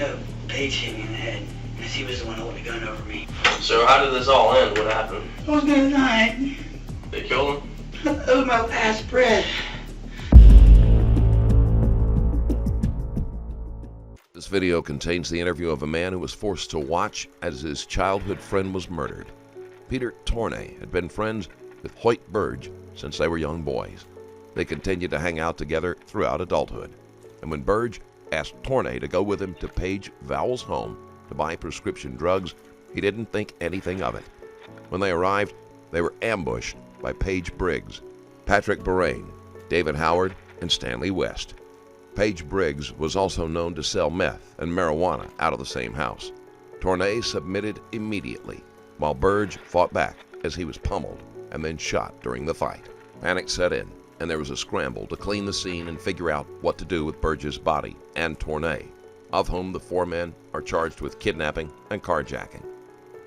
end up Paige hit me in the head, because he was the one holding the gun over me. So how did this all end? What happened? I was gonna die. They killed him? That was my last breath. This video contains the interview of a man who was forced to watch as his childhood friend was murdered. Peter Tournay had been friends with Hoyt Burge since they were young boys. They continued to hang out together throughout adulthood. And when Burge asked Tournay to go with him to Paige Vowell's home to buy prescription drugs, he didn't think anything of it. When they arrived, they were ambushed by Paige Briggs, Patrick Boraine, David Howard, and Stanley West. Paige Briggs was also known to sell meth and marijuana out of the same house. Tournay submitted immediately, while Burge fought back as he was pummeled and then shot during the fight. Panic set in, and there was a scramble to clean the scene and figure out what to do with Burge's body and Tournay, of whom the 4 men are charged with kidnapping and carjacking.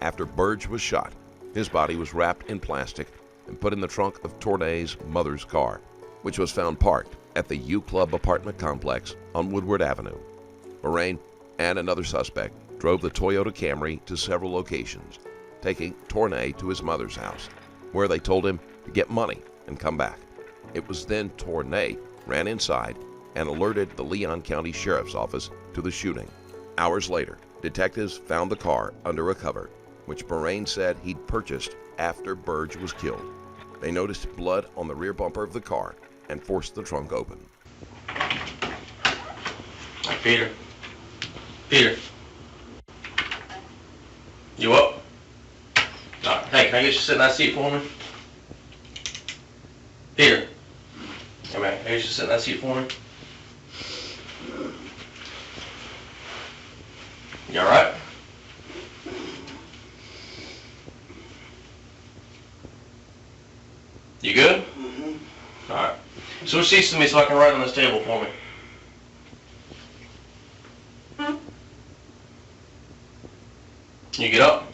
After Burge was shot, his body was wrapped in plastic and put in the trunk of Tournay's mother's car, which was found parked at the U Club apartment complex on Woodward Avenue. Boraine and another suspect drove the Toyota Camry to several locations, taking Tournay to his mother's house, where they told him to get money and come back. It was then Tournay ran inside and alerted the Leon County Sheriff's Office to the shooting. Hours later, detectives found the car under a cover, which Boraine said he'd purchased after Burge was killed. They noticed blood on the rear bumper of the car and forced the trunk open. Peter. Peter. You up? Hey, can I get you to sit in that seat for me? Peter. Hey man, can I get you to sit in that seat for me? You alright? You good? Mm-hmm. Alright. Switch seats to me so I can write on this table for me. You get up?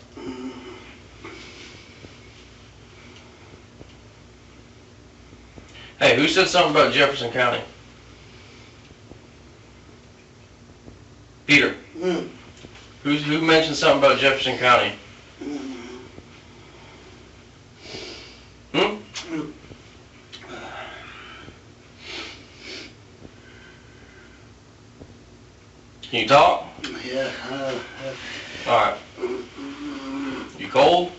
Hey, who said something about Jefferson County? Peter. Who mentioned something about Jefferson County? Can you talk? Yeah. Alright. You cold?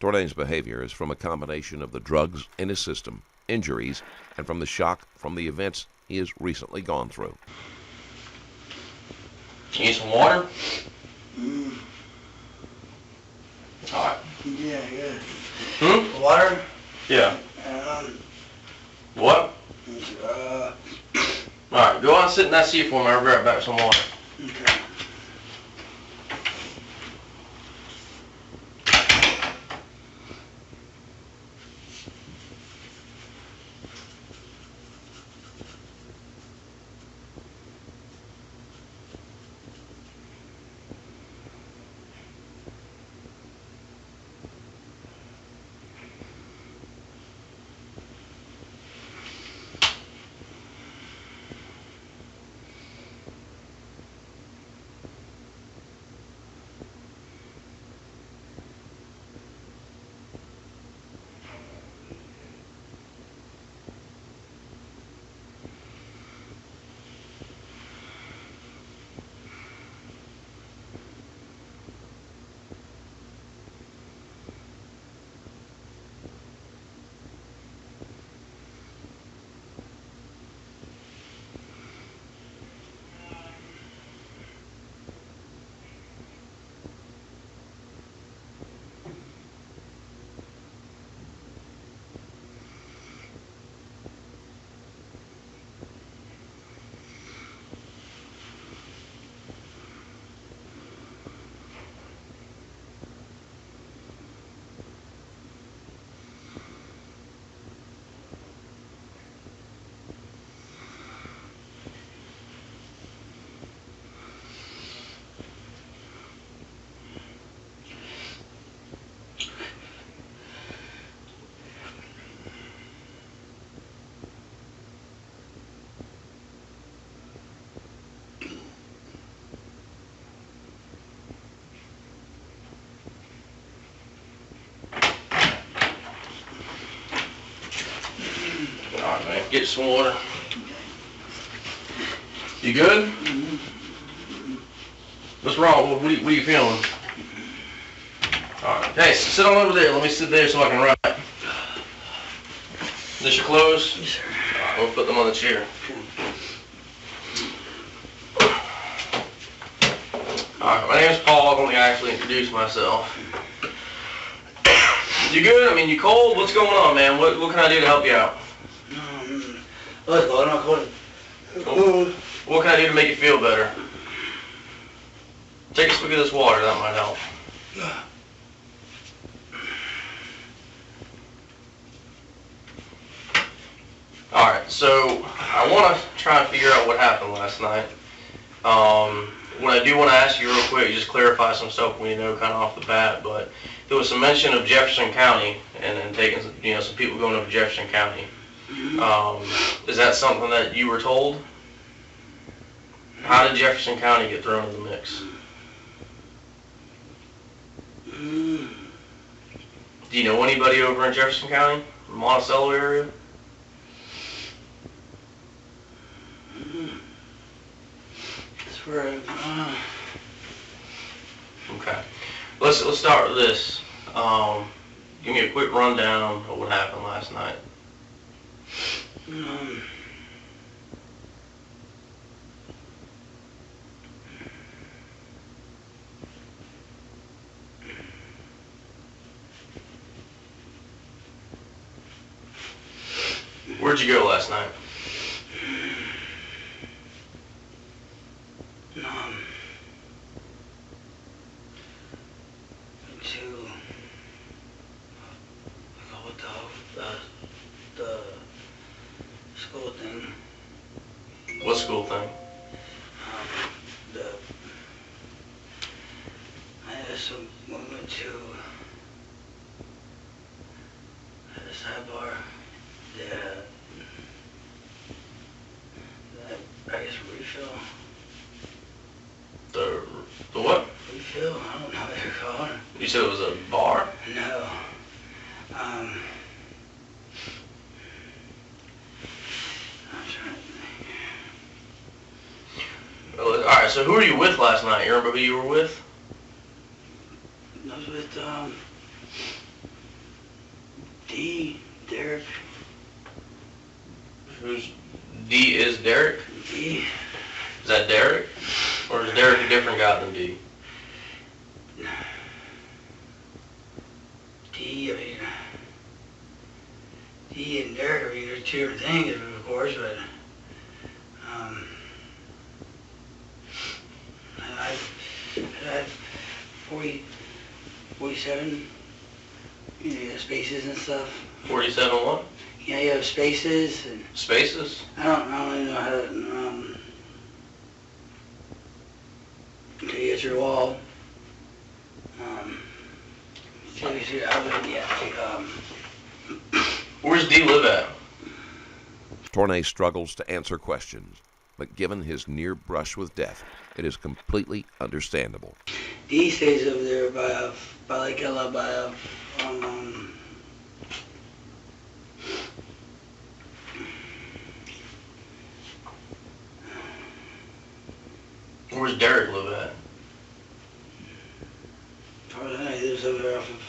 Tournay's behavior is from a combination of the drugs in his system, injuries, and from the shock from the events he has recently gone through. You need some water? Alright. Yeah. Water? Yeah. What? Alright, go on and sit in that seat for me. I'll be right back with some water. Okay. Get you some water. You good? What's wrong? What are you feeling? Alright. Hey, sit on over there. Let me sit there so I can write. Is this your clothes? Yes, sir. Alright, we'll put them on the chair. Alright, my name's Paul. I'm going to actually introduce myself. You good? I mean, you cold? What's going on, man? What can I do to help you out? What's going on? Cold. What can I do to make you feel better? Take a swig of this water. That might help. Alright, so I want to try and figure out what happened last night. What I do want to ask you real quick, just clarify some stuff we know kind of off the bat, but there was some mention of Jefferson County and taking, some people going to Jefferson County. Is that something that you were told? How did Jefferson County get thrown in the mix? Do you know anybody over in Jefferson County, Monticello area? That's where Okay. Let's start with this. Give me a quick rundown of what happened last night. Where'd you go last night? the school thing. What school thing? We went to the sidebar. I guess refill. The what? Refill? I don't know what they're called. You said it was a bar? No. I'm trying to think. Well, alright, so who were you with last night? You remember who you were with? I was with Derek. Who's D is Derek? D. Is that Derek? Or is Derek a different guy than D? D and Derek, they're two different things, of course, but I had 47, you have spaces and stuff. 47 what? Yeah, you have spaces and Spaces? I don't really know how to get your wall. Where's D live at? Tournay struggles to answer questions, but given his near brush with death, it is completely understandable. D stays over there by Where's Derek live at? he lives over there off of.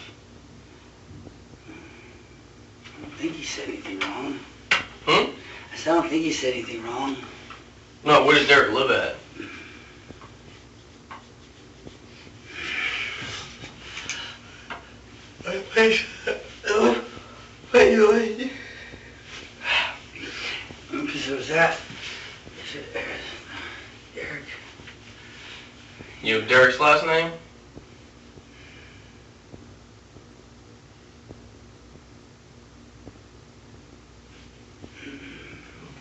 I don't think he said anything wrong. I don't think he said anything wrong. No, where does Derek live at? Wait. So was that? Derek. You know Derek's last name?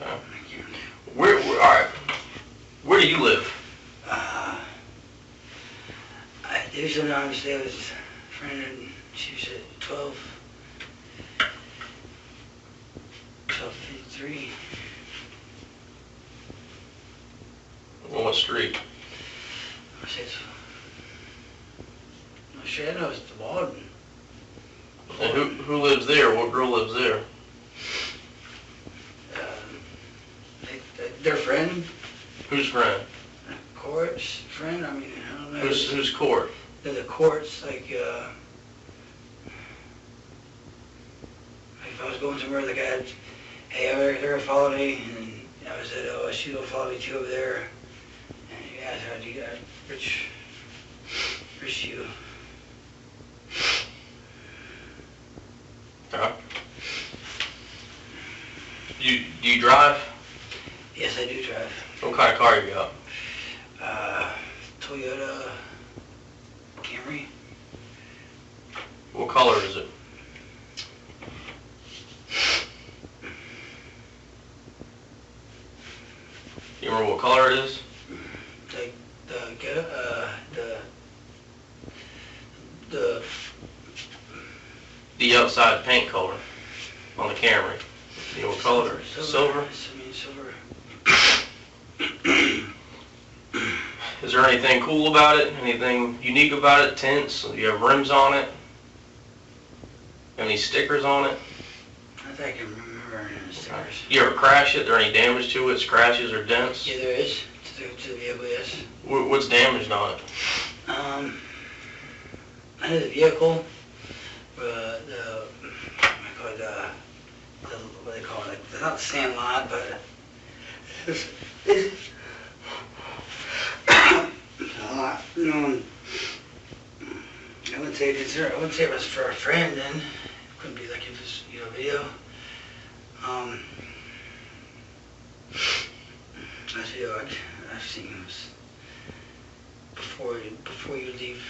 Okay. Alright. Where do you live? There's no obviously I was a friend and she was at 1253. On what street? I said, no shit, I was the Walden. And who lives there? What girl lives there? their friend. Whose friend? Court's friend. I mean, I don't know. Who's Court? They're the courts, like if I was going somewhere, the guy had, hey, they're gonna follow me, and I said, oh, she's gonna follow me too over there. And he asked, how do you got rich you? Okay. Do you drive? Yes, I do drive. What kind of car you got? Toyota Camry. What color is it? You remember what color it is? The outside paint color on the Camry. You know what color? Silver? I mean, silver. Is there anything cool about it? Anything unique about it? Tints? Do you have rims on it? Any stickers on it? I think I can remember any stickers. You ever crash it? Is there any damage to it? Scratches or dents? Yeah, there is. To the vehicle, yes. What's damaged on it? I know the vehicle, what they call it, like, not the sand lot, but I wouldn't say it was for a friend then. It couldn't be like if it's, video. I've seen this before you leave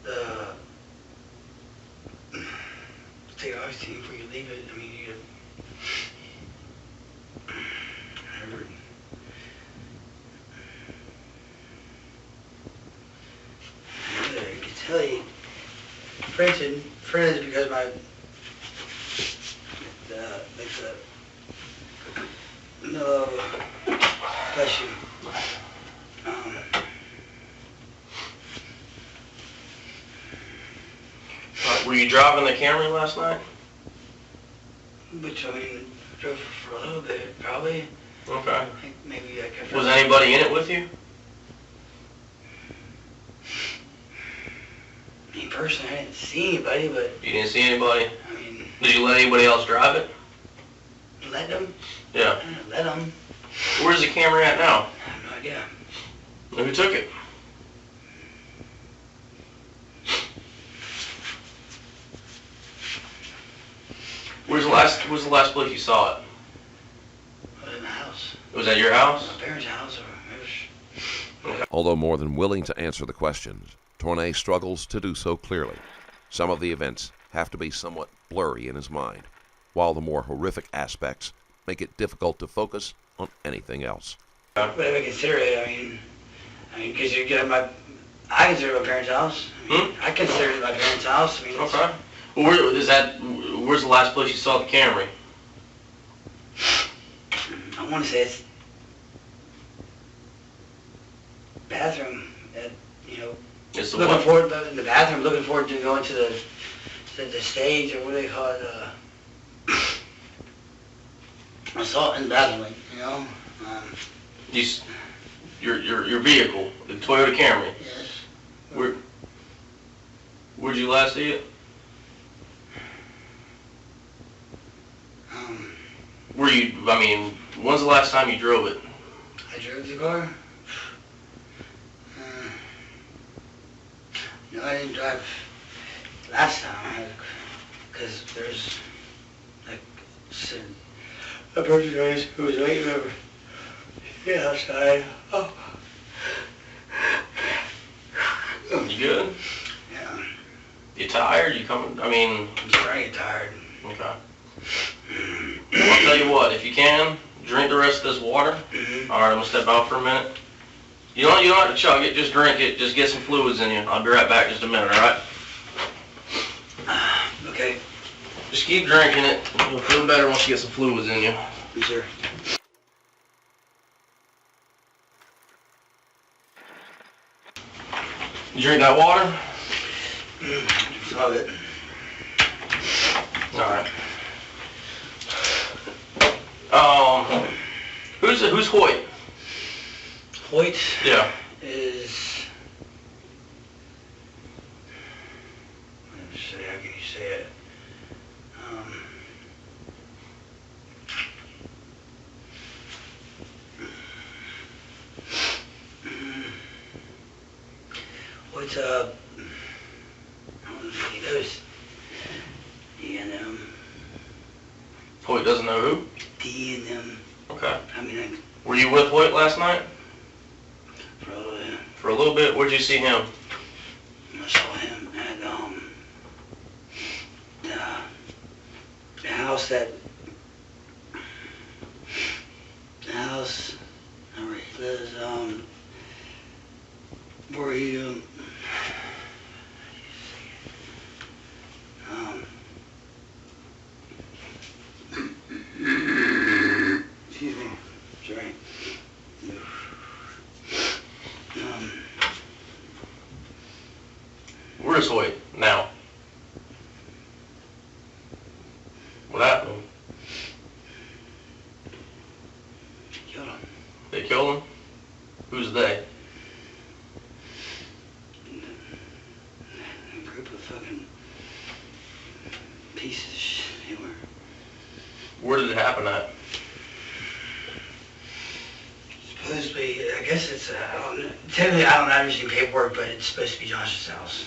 the I've seen before you leave it. I mean, I can tell you, for instance, because no, bless you. Were you driving the Camry last night? Which, I mean, drove for a little bit, probably. Okay. I think maybe like Was anybody in it with you? Me personally, I didn't see anybody, but... You didn't see anybody? I mean... Did you let anybody else drive it? Let them? Yeah. I didn't let them. Where's the Camry at now? I have no idea. Who took it? Where's the last place you saw it? I was in the house. Was that your house? My parents' house, or maybe... Although more than willing to answer the questions, Tournay struggles to do so clearly. Some of the events have to be somewhat blurry in his mind, while the more horrific aspects make it difficult to focus on anything else. But if I consider it, I mean, because I consider it my parents' house. I consider it my parents' house. I mean, okay. Well, where's the last place you saw the Camry? I want to say it's bathroom. It's the looking what? forward in the bathroom. Looking forward to going to the stage, or what do they call it? Assault in the bathroom, Your vehicle, the Toyota Camry. Yes. Where'd you last see it? When's the last time you drove it? I drove the car? No, I didn't drive last time, because there's, a person who was waiting over outside. Oh. You good? Yeah. You tired? I'm starting to get tired. Okay. I'll tell you what, if you can, drink the rest of this water. All right, I'm gonna step out for a minute. You don't have to chug it, just drink it, just get some fluids in you. I'll be right back in just a minute, all right? Okay. Just keep drinking it. You'll feel better once you get some fluids in you. Yes, sir. You drink that water? Some of it. All right. who's Hoyt? Hoyt Yeah. is, let's see, how can you say it? Hoyt's I don't know if he knows D&M. Hoyt doesn't know who? D&M. Okay. I mean, Were you with Hoyt last night? probably. For a little bit? Where'd you see him? I saw him at the house that where he lives, where he excuse me, sorry. Where's Hoyt now? What happened? Killed him. They killed him? Who's they? A group of fucking pieces of shit they were. Where did it happen at? Supposedly, I guess it's, I don't know, technically I don't know, I've seen paperwork, but it's supposed to be Josh's house.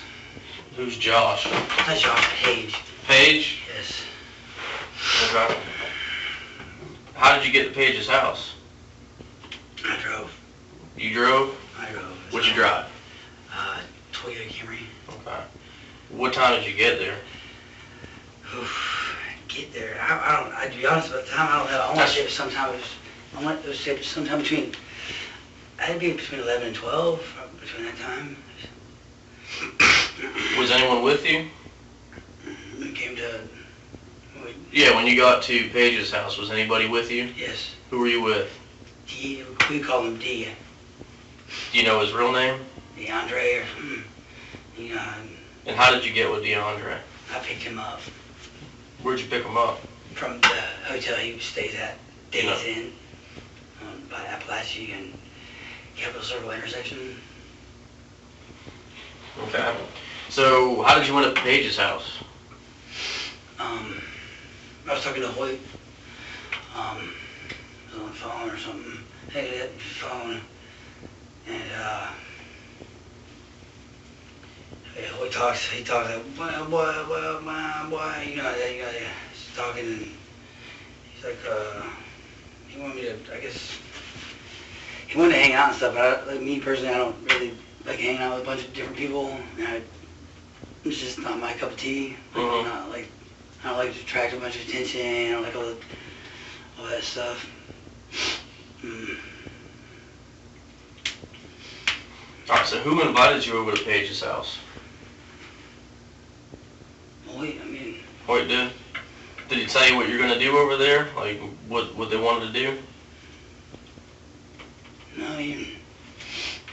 Who's Josh? It's not Josh, Paige. Paige? Yes. Okay. How did you get to Paige's house? I drove. You drove? I drove. What'd you drive? Toyota Camry. Okay. What time did you get there? Oof, get there. To be honest, about the time, I don't know. I want to say it was sometime, sometime between, I'd be between 11 and 12, between that time. Was anyone with you? We came to, Yeah, when you got to Paige's house, was anybody with you? yes, Who were you with? D, we call him D, Do you know his real name? DeAndre or something. You know, And how did you get with DeAndre? I picked him up Where'd you pick him up? from the hotel he stays at, Days Yeah. Inn, by Appalachia and Capital Circle intersection. Okay. So, how did you end up at Paige's house? I was talking to Hoyt, I was on the phone or something, hey, that phone, and, Hoyt he talks like, boy, you know, he's talking and he's like, he wanted me to, I guess, he wanted to hang out and stuff, but like me personally, I don't really like hanging out with a bunch of different people, and it's just not my cup of tea. Mhm. Not like, I don't like to attract a bunch of attention. I don't like all that stuff. Alright, so who invited you over to Paige's house? Hoyt, I mean, Hoyt did? Did he tell you what you're gonna do over there? Like, what they wanted to do? no, he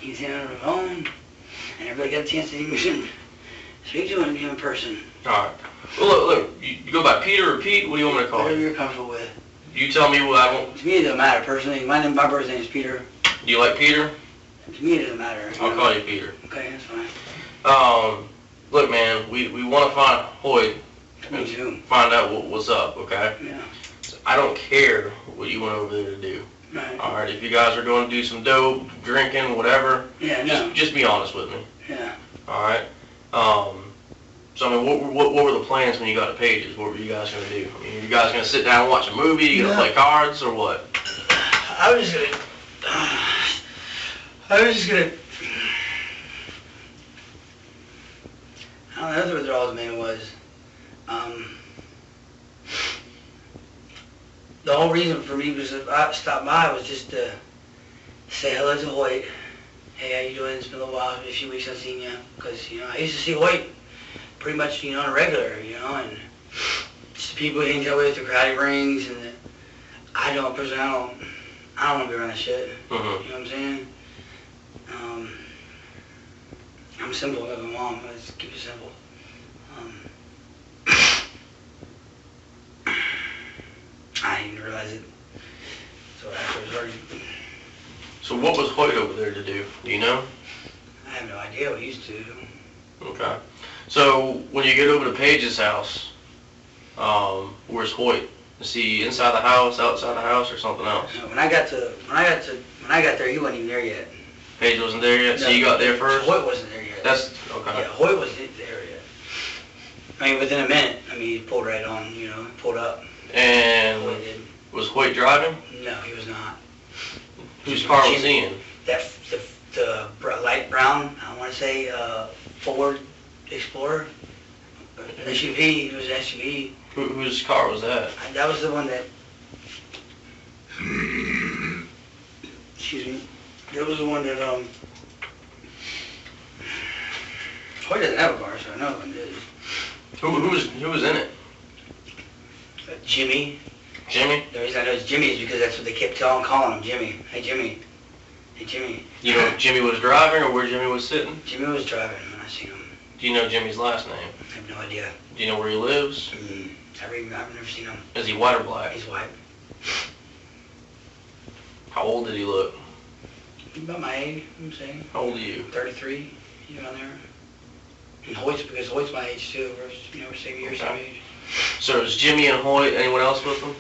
was in on the phone, and everybody got a chance to even speak to him in person. Alright. Well, look, you go by Peter or Pete? What do you want me to call Whatever you? you're comfortable with. You tell me what I want. To me, it doesn't matter personally. My brother's name is Peter. Do you like Peter? To me, it doesn't matter. I'll call you Peter. Okay, that's fine. Look, man, we want to find Hoyt Me too. find out what's up, okay? Yeah. So I don't care what you went over there to do. Right. Alright, if you guys are going to do some dope, drinking, whatever, Yeah, no. just be honest with me. Yeah. Alright? So, I mean, what were the plans when you got to Paige's? What were you guys going to do? I mean, are you guys going to sit down and watch a movie? You going to Yeah. play cards or what? I was just gonna, I don't know what their ultimate was. The whole reason for me was to stop by was just to say hello to Hoyt. Hey, how you doing? It's been a little while, a few weeks I've seen you. Because, you know, I used to see Hoyt pretty much, you know, on a regular, you know, and just the people he hangs out with, the crowd he brings, and I don't want to be around that shit. Mm-hmm. You know what I'm saying? I'm simple like my mom. I just keep it simple. I didn't even realize it. So after it was already So what was Hoyt over there to do? Do you know? I have no idea what he used to do. Okay. So when you get over to Paige's house, where's Hoyt? Is he inside the house, outside the house, or something else? No, when I got there, he wasn't even there yet. Paige wasn't there yet, so No, you got there first? Hoyt wasn't there yet. That's, okay. Yeah, Hoyt wasn't there yet. I mean, within a minute, he pulled right on, pulled up. And Hoyt did. was Hoyt driving? No, he was not. Whose car was he in? The light brown, I want to say, Ford Explorer. SUV, it was an SUV. Whose car was that? That was the one that, excuse me, that was the one that, Hoyt doesn't have a car, so I know who it is. Who was in it? Jimmy. Jimmy? The reason I know it's Jimmy is because that's what they kept calling him, Jimmy. Hey, Jimmy. Hey, Jimmy. You know if Jimmy was driving or where Jimmy was sitting? Jimmy was driving when I seen him. Do you know Jimmy's last name? I have no idea. Do you know where he lives? I've never seen him. Is he white or black? He's white. How old did he look? About my age, I'm saying. How old are you? 33, around there. And because Hoyt's my age too. We're same year, same age. So is Jimmy and Hoyt, anyone else with them?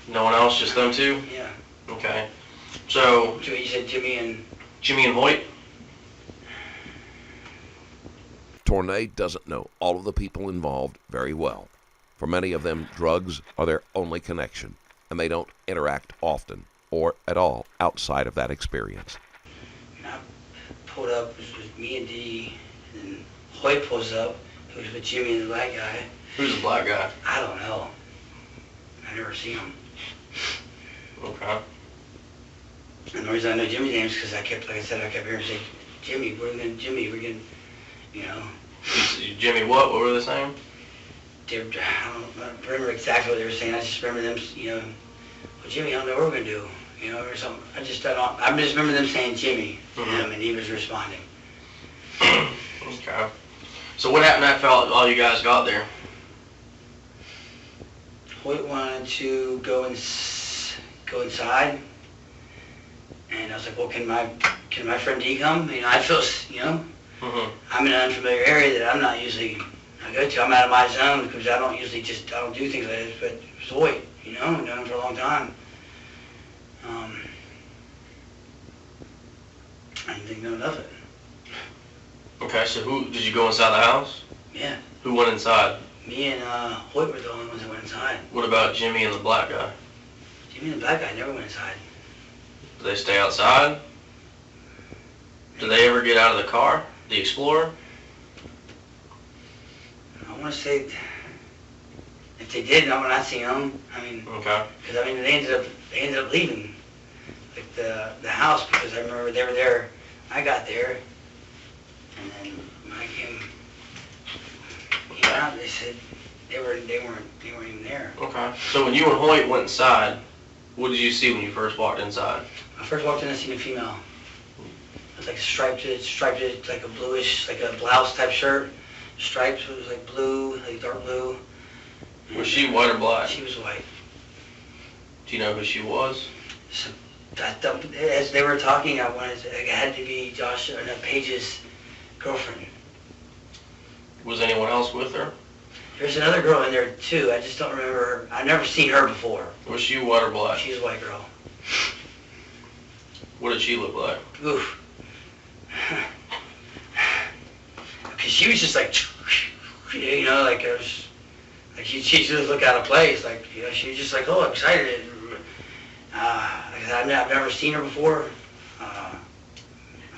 No one else, just them two? Yeah. Okay. So You said Jimmy and Hoyt? Tournay doesn't know all of the people involved very well. For many of them, drugs are their only connection, and they don't interact often or at all outside of that experience. I pulled up, it was me and Dee, and then Hoyt pulls up, it was with Jimmy and the black guy. Who's the black guy? I don't know. I never seen him. Okay. And the reason I know Jimmy's name is because I kept hearing say, Jimmy, we're gonna, Jimmy what? What were they saying? I don't remember exactly what they were saying. I just remember them, well, Jimmy, I don't know what we're gonna do, or something. I just remember them saying Jimmy, and he was responding. Okay. So what happened after all you guys got there? Hoyt wanted to go inside, and I was like, well, can my friend D come? I feel, I'm in an unfamiliar area that I'm not usually, I go to. I'm out of my zone because I don't do things like this, but it's Hoyt, I've known him for a long time. I didn't think nothing of it. Okay, so did you go inside the house? Yeah. Who went inside? Me and Hoyt were the only ones that went inside. What about Jimmy and the black guy? Jimmy and the black guy never went inside. Did they stay outside? Did they ever get out of the car? The Explorer? I want to say, if they did, no, when I seen them, Okay. because they ended up leaving, like the house, because I remember they were there. I got there, and then when I came out, they said they weren't even there. Okay. So when you and Hoyt went inside, what did you see when you first walked inside? I first walked in, I seen a female. It was like striped, like a bluish, like a blouse type shirt. Stripes, it was like blue, like dark blue. Was she white or black? She was white. Do you know who she was? So, as they were talking, it had to be Paige's girlfriend. Was anyone else with her? There's another girl in there too. I just don't remember her. I've never seen her before. Was she white or black? She's a white girl. What did she look like? Oof. Because she was just like, like it was, like she just looked out of place. Like she was just like, oh, excited. I've never seen her before.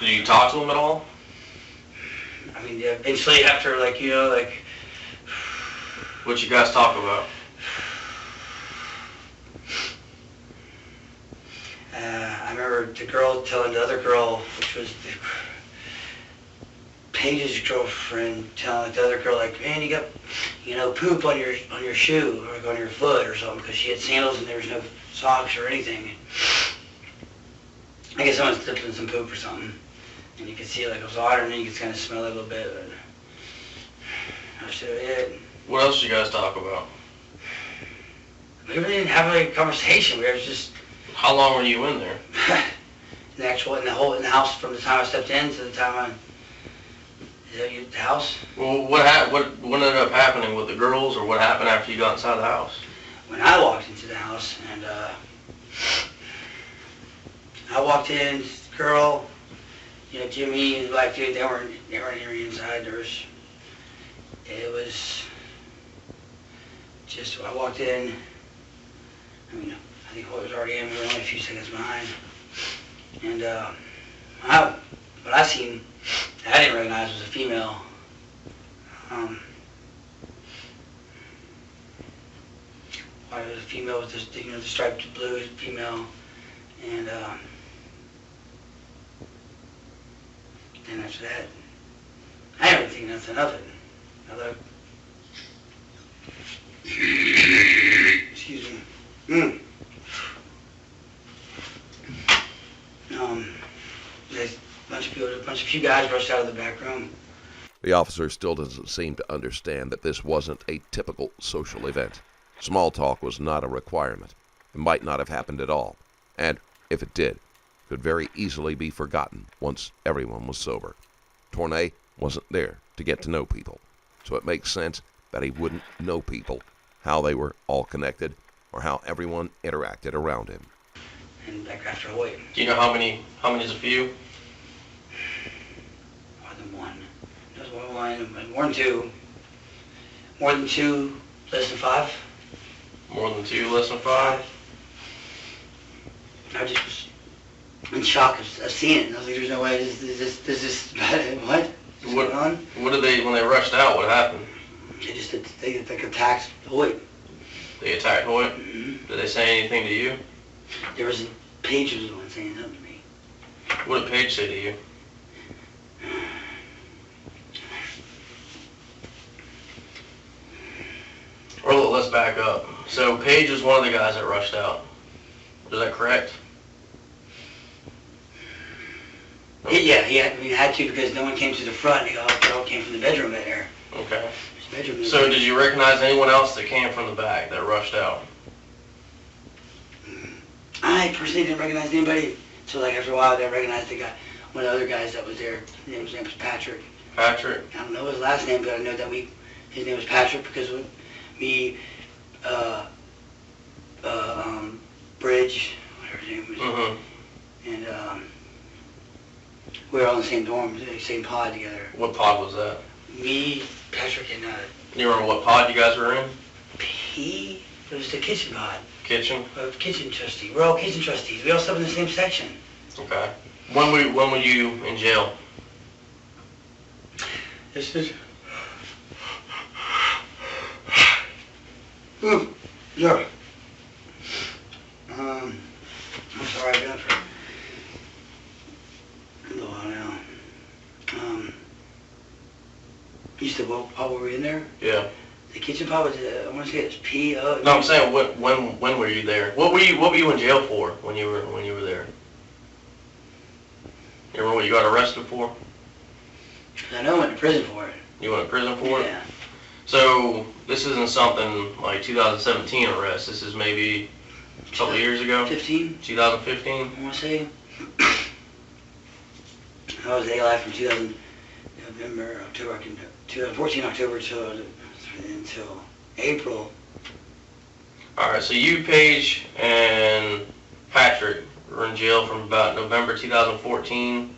Did you talk to them at all? Eventually after What you guys talk about? I remember the girl telling the other girl, which was Paige's girlfriend, telling the other girl, like, man, you got, poop on your shoe or on your foot or something, because she had sandals and there was no socks or anything. I guess someone slipped in some poop or something, and you could see it was water, and then you could kind of smell it a little bit. But that's it. What else did you guys talk about? We really didn't have a conversation. We were just. How long were you in there? In the house from the time I stepped in to the time the house. Well, what ended up happening with the girls, or what happened after you got inside the house? When I walked into the house, and I walked in, this girl, Jimmy and the black dude, they weren't even inside. It was just, I walked in, I think Hoyt was already in, we were only a few seconds behind. And what I seen, I didn't recognize was a female. It was a female with this, the striped blue female, and then after that, I didn't think nothing of it. Excuse me. A few guys rushed out of the back room. The officer still doesn't seem to understand that this wasn't a typical social event. Small talk was not a requirement. It might not have happened at all, and if it did, could very easily be forgotten once everyone was sober. Tournay wasn't there to get to know people, so it makes sense that he wouldn't know people, how they were all connected, or how everyone interacted around him. And back after Hoyt. Do you know how many is a few? More than one. There's more than two. More than two, less than five. More than two, less than five? I just was in shock of seeing it. I was like, there's no way, this what? What's going on? What did they, when they rushed out, what happened? They attacked Hoyt. They attacked Hoyt? Mm-hmm. Did they say anything to you? There was Paige was the one saying something to me. What did Paige say to you? Or let's back up. So Paige was one of the guys that rushed out. Is that correct? Yeah, he had to because no one came to the front. They all came from the bedroom there. Okay. Bedroom so did you recognize anyone else that came from the back that rushed out? I personally didn't recognize anybody. So after a while, I recognized the guy, one of the other guys that was there. His name was Patrick. Patrick? I don't know his last name, but I know that his name was Patrick because me, Bridge, whatever his name was, mm-hmm. and we were all in the same dorm, the same pod together. What pod was that? Me, Patrick, and you remember what pod you guys were in? It was the kitchen pod. Kitchen? Kitchen trustee. We're all kitchen trustees. We all slept in the same section. Okay. When were you in jail? This is. Yeah. I'm sorry, I've been up for a little while now. You said, well, Paul, were we in there? Yeah. The kitchen pod was, I want to say it's P.O. No, I'm saying, when were you there? What were you in jail for when you were there? You remember what you got arrested for? I know I went to prison for it. You went to prison for it? Yeah. So, this isn't something like 2017 arrest. This is maybe a couple of years ago? 15. 2015? I want to say. I was A-Life from November, October, 2014 October until April. Alright, so you, Paige, and Patrick were in jail from about November 2014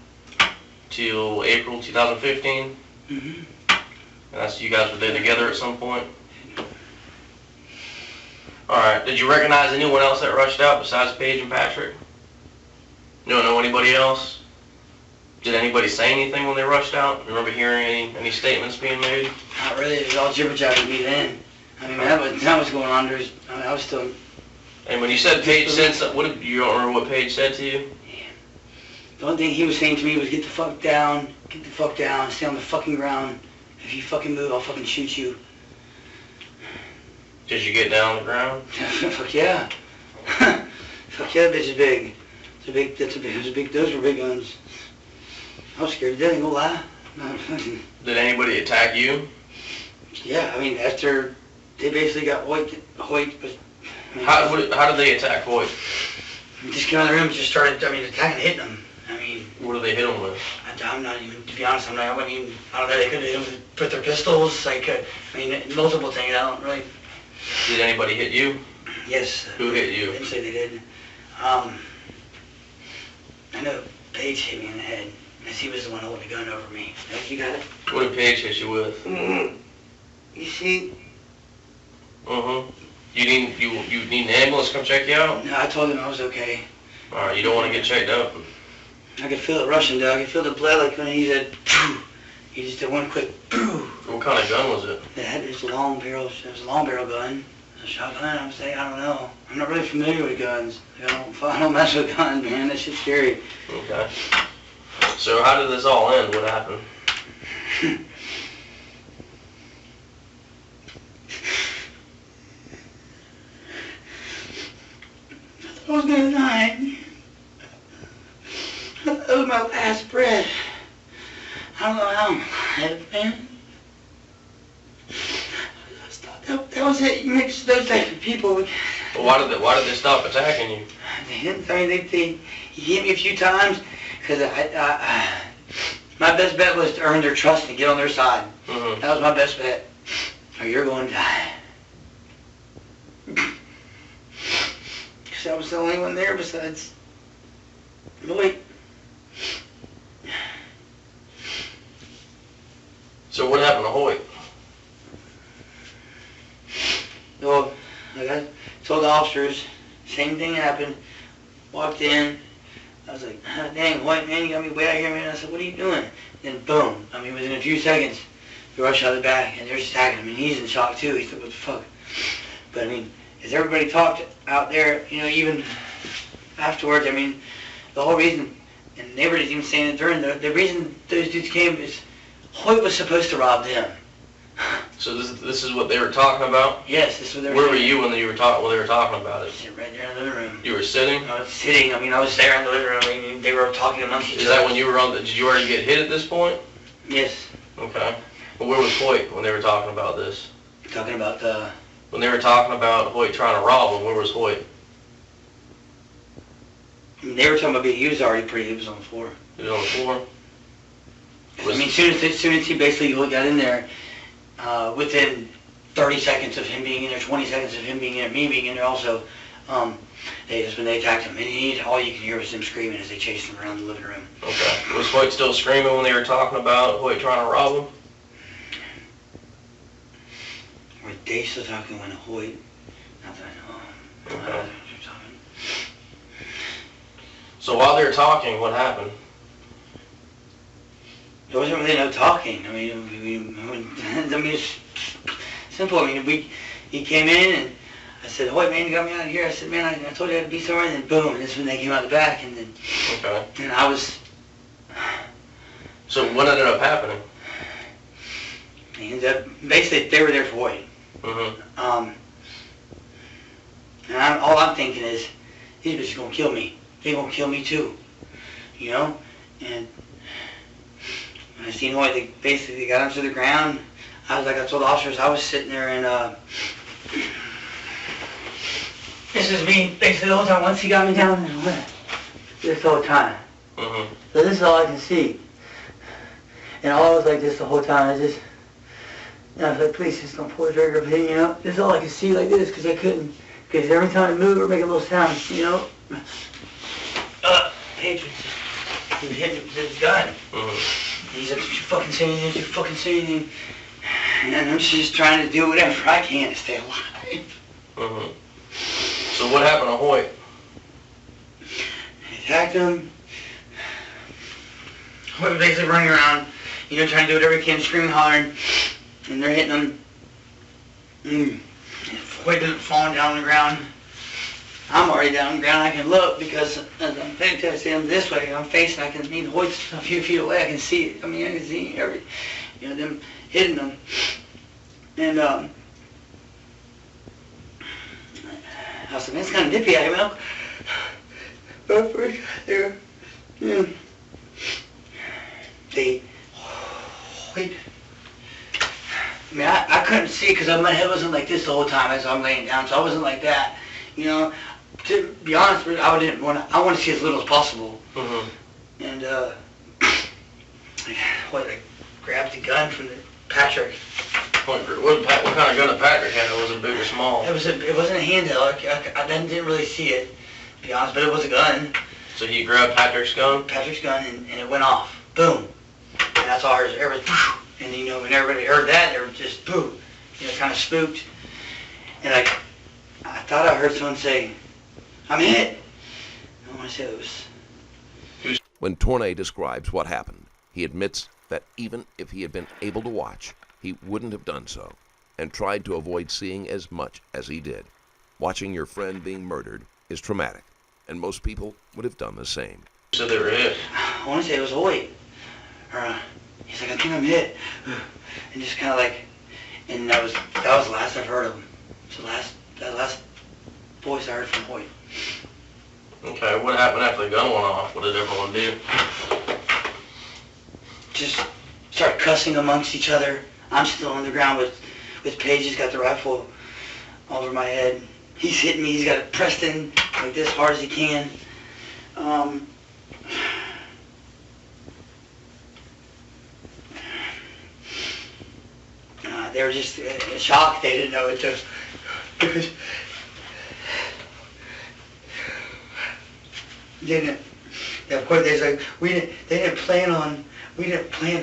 till April 2015? Mm-hmm. And that's, you guys were there together at some point? Alright, did you recognize anyone else that rushed out besides Paige and Patrick? You don't know anybody else? Did anybody say anything when they rushed out? Remember hearing any statements being made? Not really. It was all jibber-jabber to me then. I mean, that was going on. I was still... And when you said Paige said something, you don't remember what Paige said to you? Yeah. The only thing he was saying to me was, get the fuck down, stay on the fucking ground. If you fucking move, I'll fucking shoot you. Did you get down on the ground? Fuck yeah. Fuck yeah, that bitch is big. Those were big guns. I was scared to death, ain't gonna lie. Did anybody attack you? Yeah, I mean, after they basically got Hoyt was... How did they attack Hoyt? He just came out of the room and just started, attacking, hitting him. What do they hit him with? I'm not even, to be honest, I don't know, they could have hit him with their pistols, multiple things, I don't really. Did anybody hit you? Yes. Who hit you? I didn't say they did. I know Paige hit me in the head, because he was the one holding the gun over me. You got it? What did Paige hit you with? You see? You need an ambulance to come check you out? No, I told him I was okay. Alright, you don't want to get checked out? I could feel it rushing, Doug. I could feel the blood like when he said, phew. He just did one quick, phew. What kind of gun was it? It was a long barrel gun. A shotgun, I would say, I don't know. I'm not really familiar with guns. I don't mess with guns, man. That shit's scary. Okay. So how did this all end? What happened? I was gonna die. That was my last breath. I don't know how, man. That was it. You mix those types of people. Well, why did they stop attacking you? He hit me a few times because my best bet was to earn their trust and get on their side. That was my best bet. Or you're going to die. Because I was the only one there besides Lloyd. So what happened to Hoyt? Well, like I told the officers, same thing happened. Walked in. I was like, dang, Hoyt, man, you got me way out here, man. I said, what are you doing? Then boom. Within a few seconds, they rush out of the back and they're just attacking him. He's in shock too. He's like, what the fuck? But as everybody talked out there, even afterwards, the whole reason, and they were just even saying it during the reason those dudes came is Hoyt was supposed to rob them. So this is what they were talking about? Yes, this is what they were Where saying. were you when they were talking about it? Sitting right there in the living room. You were sitting? I was sitting. I was there in the living room. They were talking amongst each other. Is that when you were did you already get hit at this point? Yes. Okay. Well, where was Hoyt when they were talking about this? Talking about When they were talking about Hoyt trying to rob him, where was Hoyt? They were talking about he was already he was on the floor. He was on the floor? As soon as he basically got in there, within 30 seconds of him being in there, 20 seconds of him being in there, me being in there also, when they attacked him, and all you can hear was them screaming as they chased him around the living room. Okay. Was Hoyt still screaming when they were talking about Hoyt trying to rob him? Were they still talking when Hoyt? Not that I know. Okay. So while they were talking, what happened? There wasn't really no talking. It's simple. He came in and I said, Hoyt, man, you got me out of here. I said, man, I told you I had to be somewhere. And then boom, and this is when they came out the back. And then, okay. And I was. So what ended up happening? Basically, they were there for Hoyt. And all I'm thinking is, these bitches gonna kill me. They gonna kill me too. And when I seen Hoyt, they basically got him to the ground. I told the officers, I was sitting there and this is me basically the whole time. Once he got me down, this whole time. So this is all I can see. And all I was like this the whole time. I was like, please just don't pull the trigger. This is all I could see like this because I couldn't. Because every time I move, it would make a little sound, Paige would hit me with his gun. He said, did you fucking say anything? Did you fucking say anything? And I'm just trying to do whatever I can to stay alive. So what happened to Hoyt? They attacked him. Hoyt was basically running around, trying to do whatever he can, screaming, hollering, and they're hitting him. Hoyt isn't falling down on the ground. I'm already down on the ground. I can look because as I'm facing him this way, I'm facing, I can Hoyt's a few feet away. I can see it. I can see them hitting him. And I was like, man, it's kind of nippy out here, man. But first, there, Hoyt. I couldn't see because my head wasn't like this the whole time as I'm laying down, so I wasn't like that. to be honest, I want to see as little as possible. Mm-hmm. And I grabbed the gun from Patrick. What kind of gun did Patrick have? Was it big or small? It wasn't a handheld. I didn't really see it, to be honest, but it was a gun. So he grabbed Patrick's gun? Patrick's gun, and it went off. Boom. And that's all I heard. Everybody, and you know, when everybody heard that, they were just boom. You know, kind of spooked. And I thought I heard someone say, "I'm hit." I want to say it was. When Tournay describes what happened, he admits that even if he had been able to watch, he wouldn't have done so, and tried to avoid seeing as much as he did. Watching your friend being murdered is traumatic, and most people would have done the same. So they were hit. I want to say it was Hoyt. Or, he's like, "I think I'm hit," and just kind of like, and that was the last I've heard of him. So that last voice I heard from Hoyt. Okay, what happened after the gun went off? What did everyone do? Just start cussing amongst each other. I'm still on the ground with Paige. He's got the rifle over my head. He's hitting me. He's got it pressed in like this hard as he can. They were just shocked. They didn't know it took. Because they didn't. Yeah, of course, they like they didn't plan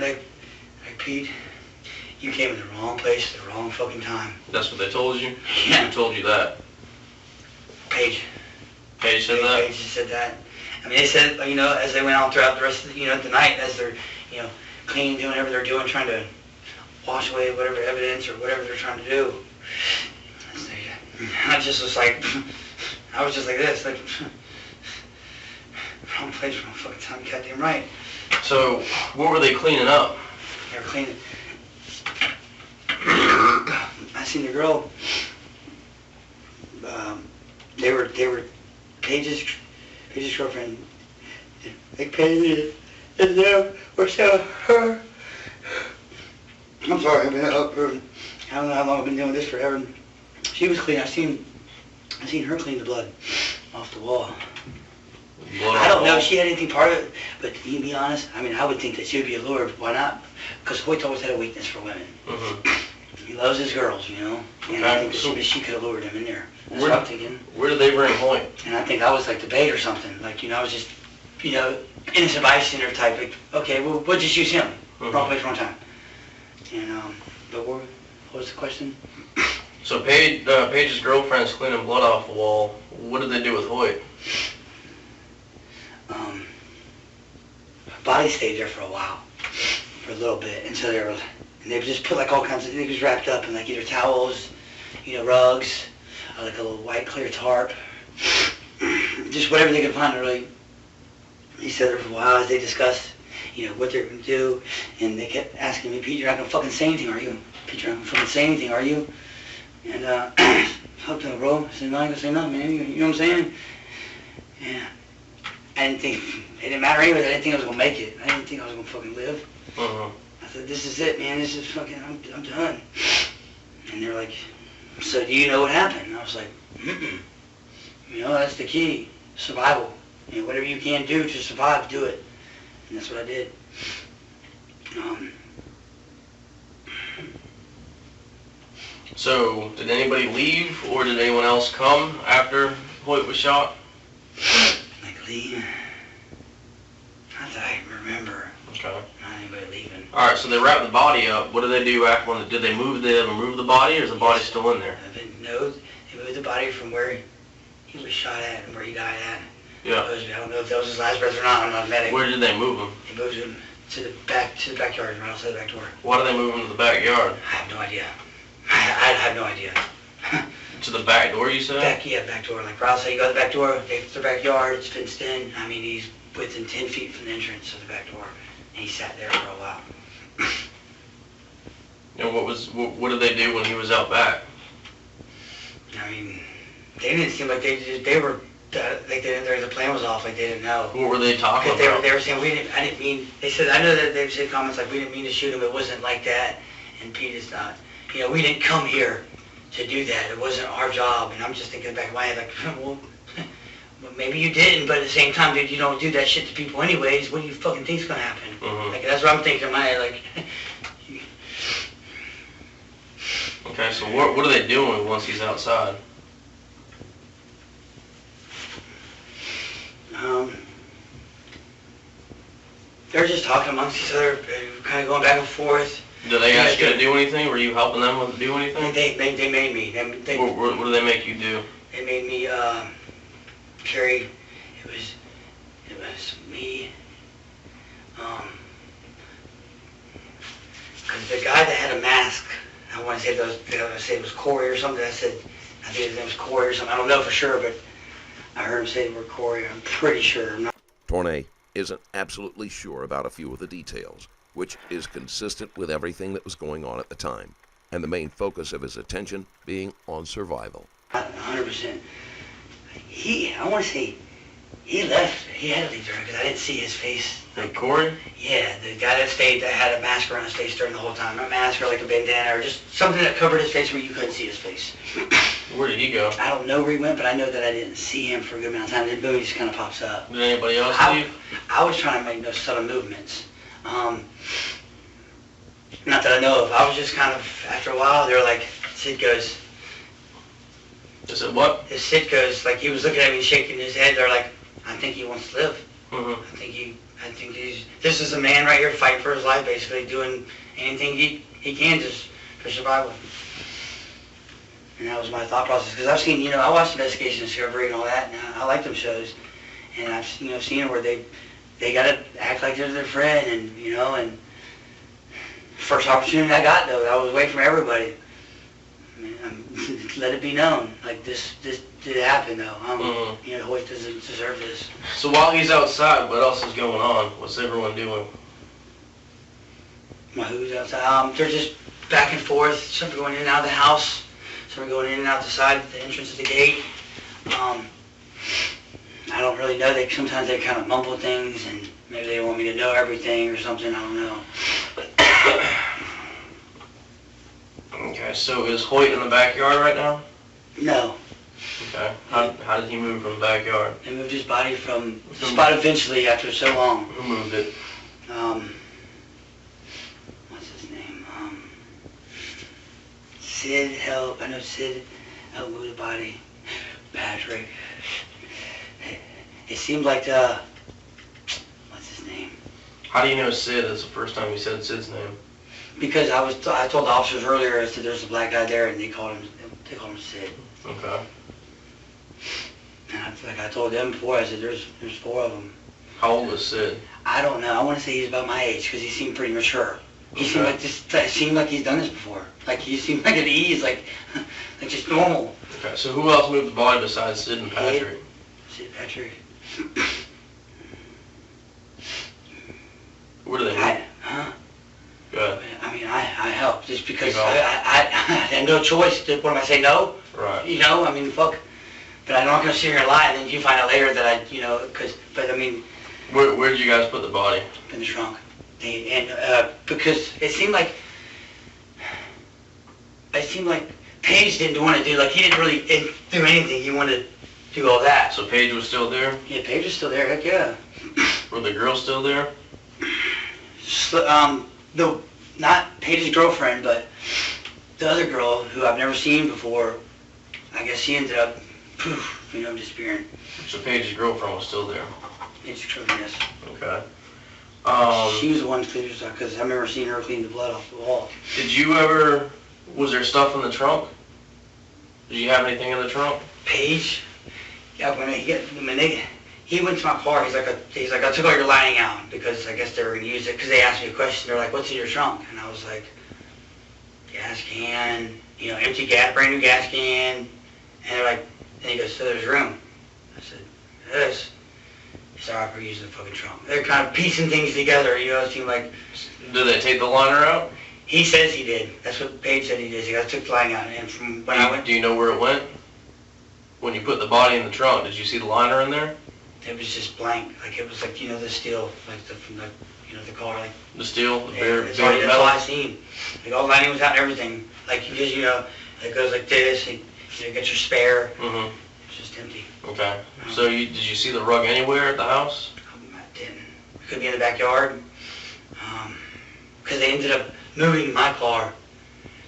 like Pete. You came in the wrong place at the wrong fucking time. That's what they told you? Yeah. Who told you that? Paige. Paige said that? Paige said that. I mean, they said, you know, as they went on throughout the rest of the, the night, as they're, cleaning, doing whatever they're doing, trying to wash away whatever evidence or whatever they're trying to do. I just was like, I was just like this, like, wrong place, wrong fucking time, goddamn right. So, what were they cleaning up? They were cleaning. I seen the girl. They were Paige's girlfriend. Like Paige and them were so her. I'm sorry, I've been up for, I don't know how long I've been doing this forever. She was clean. I seen her clean the blood off the wall. I don't know if she had anything part of it, but to be honest, I mean, I would think that she would be allured. Why not? Because Hoyt always had a weakness for women. Mm-hmm. He loves his girls, And I think that she could have lured him in there. That's what I'm thinking. Where did they bring Hoyt? And I think I was like the bait or something. Like, I was just, innocent bystander type. Like, okay, well, we'll just use him. Mm-hmm. Wrong place, wrong time. And, but what was the question? So Paige's girlfriend's cleaning blood off the wall. What did they do with Hoyt? Body stayed there for a while, for a little bit, until they just put like all kinds of things wrapped up in like either towels, rugs, like a little white clear tarp, just whatever they could find. Really, he sat there for a while as they discussed, what they're going to do, and they kept asking me, "Pete, you're not going to fucking say anything, are you? Pete, you're not going to fucking say anything, are you?" And helped him, bro. I said, "No, I ain't gonna say nothing, man. You know what I'm saying?" Yeah. I didn't think it didn't matter anyways. I didn't think I was gonna make it. I didn't think I was gonna fucking live. Uh-huh. I said, "This is it, man. This is fucking. I'm done." And they're like, "So do you know what happened?" And I was like, "Mm-mm. That's the key. Survival. Whatever you can do to survive, do it." And that's what I did. So, did anybody leave, or did anyone else come after Hoyt was shot? Like leave? Not that I remember. Okay. Not anybody leaving. All right. So they wrapped the body up. What did they do after? Did they move the body, or is the body still in there? No, they moved the body from where he was shot at and where he died at. Yeah. I don't know if that was his last breath or not. I'm not a medic. Where did they move him? They moved him to the backyard, right outside the back door. Why did they move him to the backyard? I have no idea. I have no idea. To the back door, you said? Back door. Like right outside, you go to the back door, it's the backyard, it's fenced in. I mean, he's within 10 feet from the entrance of the back door. And he sat there for a while. And what did they do when he was out back? I mean, they didn't seem like they were, like the plan was off, like they didn't know. What were they talking about? They were saying, I know that they said comments like, "We didn't mean to shoot him, it wasn't like that." And Pete is not, we didn't come here to do that. It wasn't our job. And I'm just thinking back in my head, like, well, maybe you didn't, but at the same time, dude, you don't do that shit to people anyways. What do you fucking think's gonna happen? Like, that's what I'm thinking in my head, like... Okay, so what are they doing once he's outside? They're just talking amongst each other, kind of going back and forth. Did they ask you to do anything? Were you helping them do anything? They made me. What do they make you do? They made me carry. It was me. Because the guy that had a mask, I want to say it was Corey or something. I think his name was Corey or something. I don't know for sure, but I heard him say the word Corey. I'm pretty sure. I'm not. Tournay isn't absolutely sure about a few of the details, which is consistent with everything that was going on at the time, and the main focus of his attention being on survival. 100%. I want to say, he left. He had to leave during because I didn't see his face. Like Corey? Yeah, the guy that stayed that had a mask around his face during the whole time. A mask or like a bandana or just something that covered his face where you couldn't see his face. Where did he go? I don't know where he went, but I know that I didn't see him for a good amount of time. Then boom, he just kind of pops up. Did anybody else leave? I was trying to make those subtle movements. Not that I know of. I was just kind of, after a while, they were like, Sid goes. They said what? Sid goes, like he was looking at me shaking his head. They're like, I think he wants to live. Mm-hmm. I think this is a man right here fighting for his life, basically doing anything he can just for survival. And that was my thought process, because I've seen, I watched Investigations Interrogations and all that, and I like them shows, and I've seen it where they gotta act like they're their friend, and and first opportunity I got though, I was away from everybody. Let it be known, like this did happen though. Hoyt doesn't deserve this. So while he's outside, what else is going on? What's everyone doing? Who's outside? They're just back and forth. Some are going in and out of the house. Some are going in and out the side, the entrance of the gate. I don't really know. Sometimes they kind of mumble things, and maybe they want me to know everything or something. I don't know. Okay, so is Hoyt in the backyard right now? No. Okay. How did he move from the backyard? They moved his body from the spot eventually after so long. Who moved it? What's his name? Sid helped. I know Sid helped move the body. Patrick. It seemed like what's his name? How do you know Sid? That's the first time you said Sid's name. Because I told the officers earlier, I said there's a black guy there, and they called him Sid. Okay. And I told them before, I said there's 4 of them. How old was Sid? I don't know. I want to say he's about my age because he seemed pretty mature. He seemed like he's done this before. Like he seemed like at ease, like just normal. Okay. So who else moved the body besides Sid and Patrick? Sid, Patrick. Where do they move? Huh? Good. I mean, I helped just because I had no choice. What am I saying? No? Right. I mean, fuck. But I'm not going to sit here and lie, and then you find out later that but I mean... Where did you guys put the body? In the trunk. Because it seemed like Paige didn't want to do, he didn't really do anything. He wanted to do all that. So Paige was still there? Yeah, Paige was still there, heck yeah. Were the girls still there? Not Paige's girlfriend, but the other girl who I've never seen before, I guess she ended up, disappearing. So Paige's girlfriend was still there? Paige's girlfriend, yes. Okay. She was the one who cleaned herself, because I remember seeing her clean the blood off the wall. Was there stuff in the trunk? Did you have anything in the trunk? Paige? Yeah, he went to my car, he's like, I took all your lining out, because I guess they were going to use it, because they asked me a question, they're like, what's in your trunk? And I was like, gas can, empty brand new gas can, and they're like, and he goes, so there's room. I said, yes. He said, all right, we're using the fucking trunk. They're kind of piecing things together, it seemed like. Did they take the liner out? He says he did. That's what Paige said he did. He took the lining out, and from when I went. Do you know where it went? When you put the body in the trunk, did you see the liner in there? It was just blank, it was the steel, the car, the steel, the bare metal. That's all I seen. All the lining was out and everything. It goes like this, and you get your spare. Mm-hmm. It's just It's empty. Okay. So did you see the rug anywhere at the house? I didn't. It could be in the backyard. Because they ended up moving my car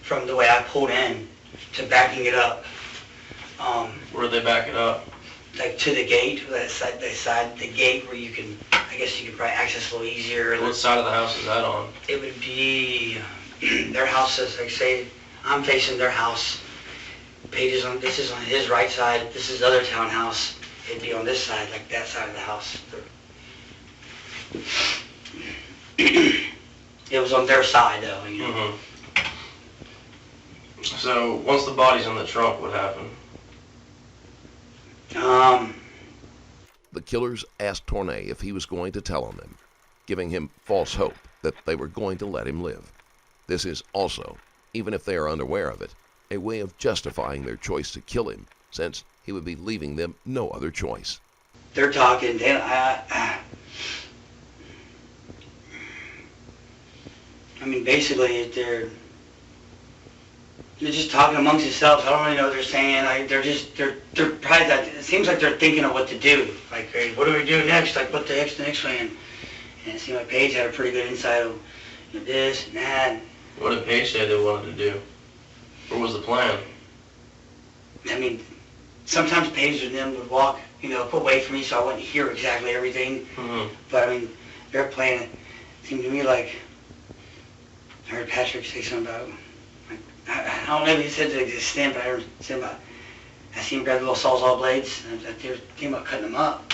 from the way I pulled in to backing it up. Where did they back it up? Like to the gate, the gate where you can, I guess you can probably access a little easier. What side of the house is that on? It would be their house, is like, say, I'm facing their house. This is on his right side, this is the other townhouse. It'd be on this side, like that side of the house. It was on their side though, you know. So once the body's in the trunk, what happened? The killers asked Tournay if he was going to tell on them, giving him false hope that they were going to let him live. This is also, even if they are unaware of it, a way of justifying their choice to kill him, since he would be leaving them no other choice. They're talking, I mean, basically, they're just talking amongst themselves. I don't really know what they're saying. Like, they're probably, it seems like they're thinking of what to do. Like, hey, what do we do next? Like, what the heck's the next plan? And it seemed like Paige had a pretty good insight of this and that. What did Paige say they wanted to do? What was the plan? I mean, sometimes Paige and them would walk, put away from me so I wouldn't hear exactly everything. But, I mean, their plan, it seemed to me like, I heard Patrick say something about, like, I don't know if he said to the extent, but I heard something about, I seen him grab the little sawzall blades, and they were thinking about cutting them up.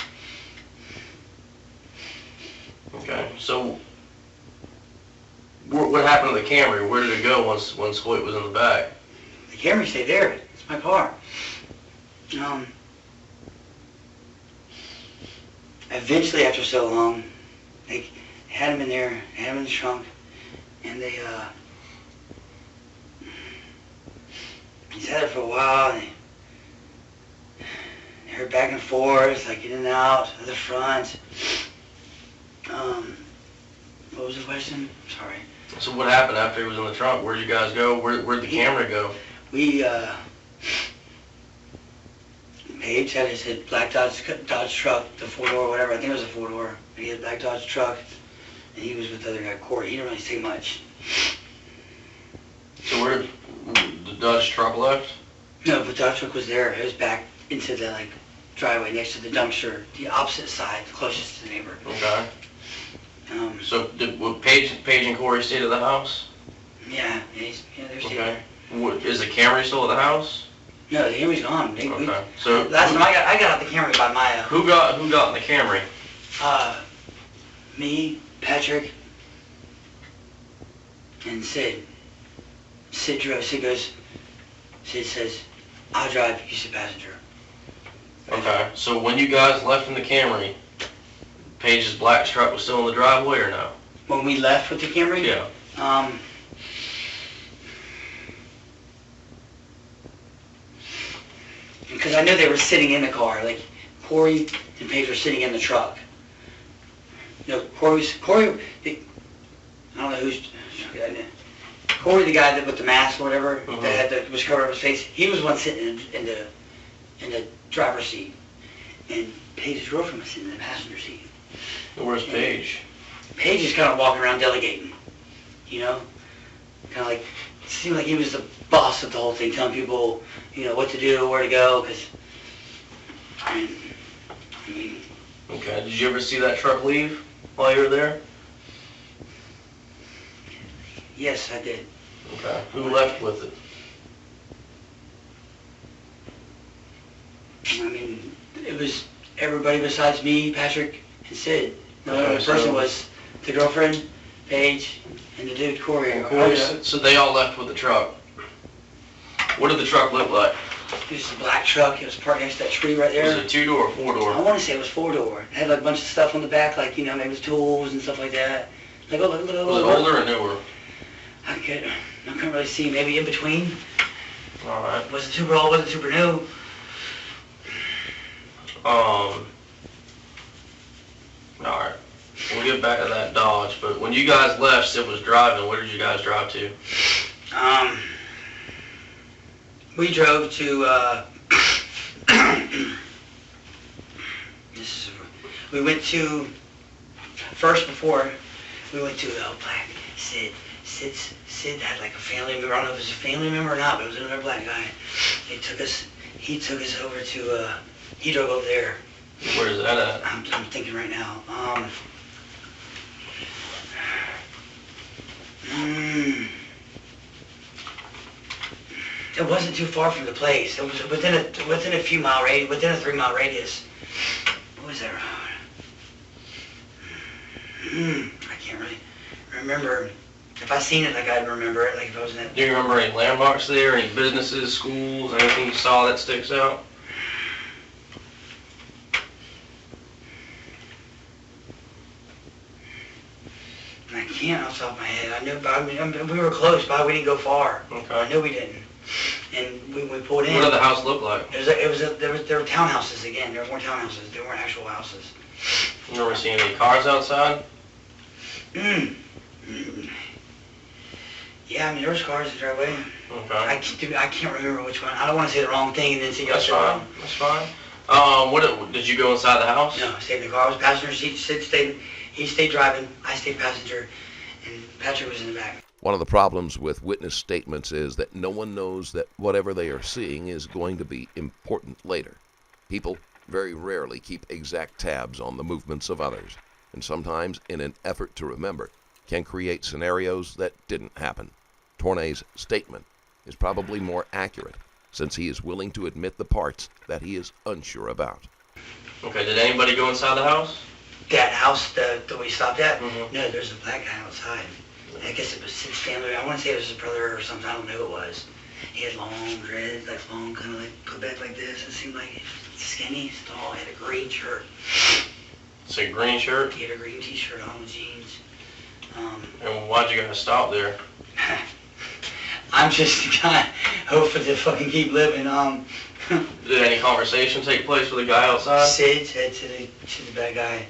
Okay, so what happened to the Camry? Where did it go once Hoyt was in the back? The Camry stayed there. It's my car. Eventually, after so long, they had him in there, had him in the trunk, and they sat there for a while, and they heard back and forth, like in and out of the front. What was the question? Sorry. So what happened after he was in the trunk? Where'd you guys go? Where'd the Camry go? Paige had his black Dodge truck, the 4-door, whatever. I think it was a 4-door. He had a black Dodge truck, and he was with the other guy, Corey. He didn't really say much. So where did the Dodge truck left? No, the Dodge truck was there. It was back into the driveway next to the dumpster, the opposite side, closest to the neighbor. Okay. So would Paige and Corey stay at the house? Yeah, they're staying. Okay. Is the Camry still at the house? No, the Camry's gone. Okay. So last time I got out the Camry by my. Who got in the Camry? Me, Patrick, and Sid. Sid drove. Sid says, "I'll drive. You sit passenger." Okay. So when you guys left in the Camry, Paige's black truck was still in the driveway or no? When we left with the Camry? Yeah. Because I know they were sitting in the car, like Corey and Paige were sitting in the truck. Corey, I don't know who's, Corey, the guy that with the mask or whatever, that was covering up his face, he was one sitting in the driver's seat. And Paige's girlfriend was sitting in the passenger seat. Where's Paige? Paige is kind of walking around delegating, Kind of like, it seemed like he was the boss of the whole thing, telling people, what to do, where to go, because, I mean... Okay, did you ever see that truck leave while you were there? Yes, I did. Okay, who left with it? I mean, it was everybody besides me, Patrick, and Sid. The only other person was the girlfriend, Paige, and the dude, Corey. So they all left with the truck. What did the truck look like? It was a black truck. It was parked next to that tree right there. Was it a 2-door or 4-door? I want to say it was 4-door. It had a bunch of stuff on the back, maybe it was tools and stuff like that. Was it older or newer? I couldn't really see. Maybe in between. All right. Wasn't super old, wasn't super new. All right. We'll get back to that Dodge, but when you guys left, Sid was driving. Where did you guys drive to? We drove to We went to, first before, we went to Black Sid. Sid had like a family member. I don't know if it was a family member or not, but it was another black guy. He took us over to, he drove over there. Where is that at? I'm thinking right now. It wasn't too far from the place. It was within a 3-mile radius. What was that road? I can't really remember. If I seen it, like I'd remember it, like if I was in that. Do you remember any landmarks there, any businesses, schools, anything you saw that sticks out? I can't off the top of my head. I knew, but we were close by. We didn't go far. Okay. I knew we didn't. And we pulled in. What did the house look like? There were townhouses again. There were more townhouses. There weren't actual houses. You never seen any cars outside? Yeah, I mean, there was cars in the driveway. Okay. I can't remember which one. I don't want to say the wrong thing and then say That's yes or fine. no. That's fine. Did you go inside the house? No, I stayed in the car. I was passenger seat. He stayed driving. I stayed passenger, and Patrick was in the back. One of the problems with witness statements is that no one knows that whatever they are seeing is going to be important later. People very rarely keep exact tabs on the movements of others, and sometimes, in an effort to remember, can create scenarios that didn't happen. Tournay's statement is probably more accurate, since he is willing to admit the parts that he is unsure about. Okay, did anybody go inside the house? That house that we stopped at? Mhm. No, there's a black guy outside. I guess it was Sid's family. I want to say it was his brother or something. I don't know who it was. He had long dreads, like long, kind of like put back like this. It seemed like skinny, tall. He had a green shirt. It's a green shirt? He had a green t-shirt on with jeans. And why'd you guys stop there? I'm just kind of hoping to fucking keep living. Did any conversation take place with the guy outside? Sid said to the bad guy,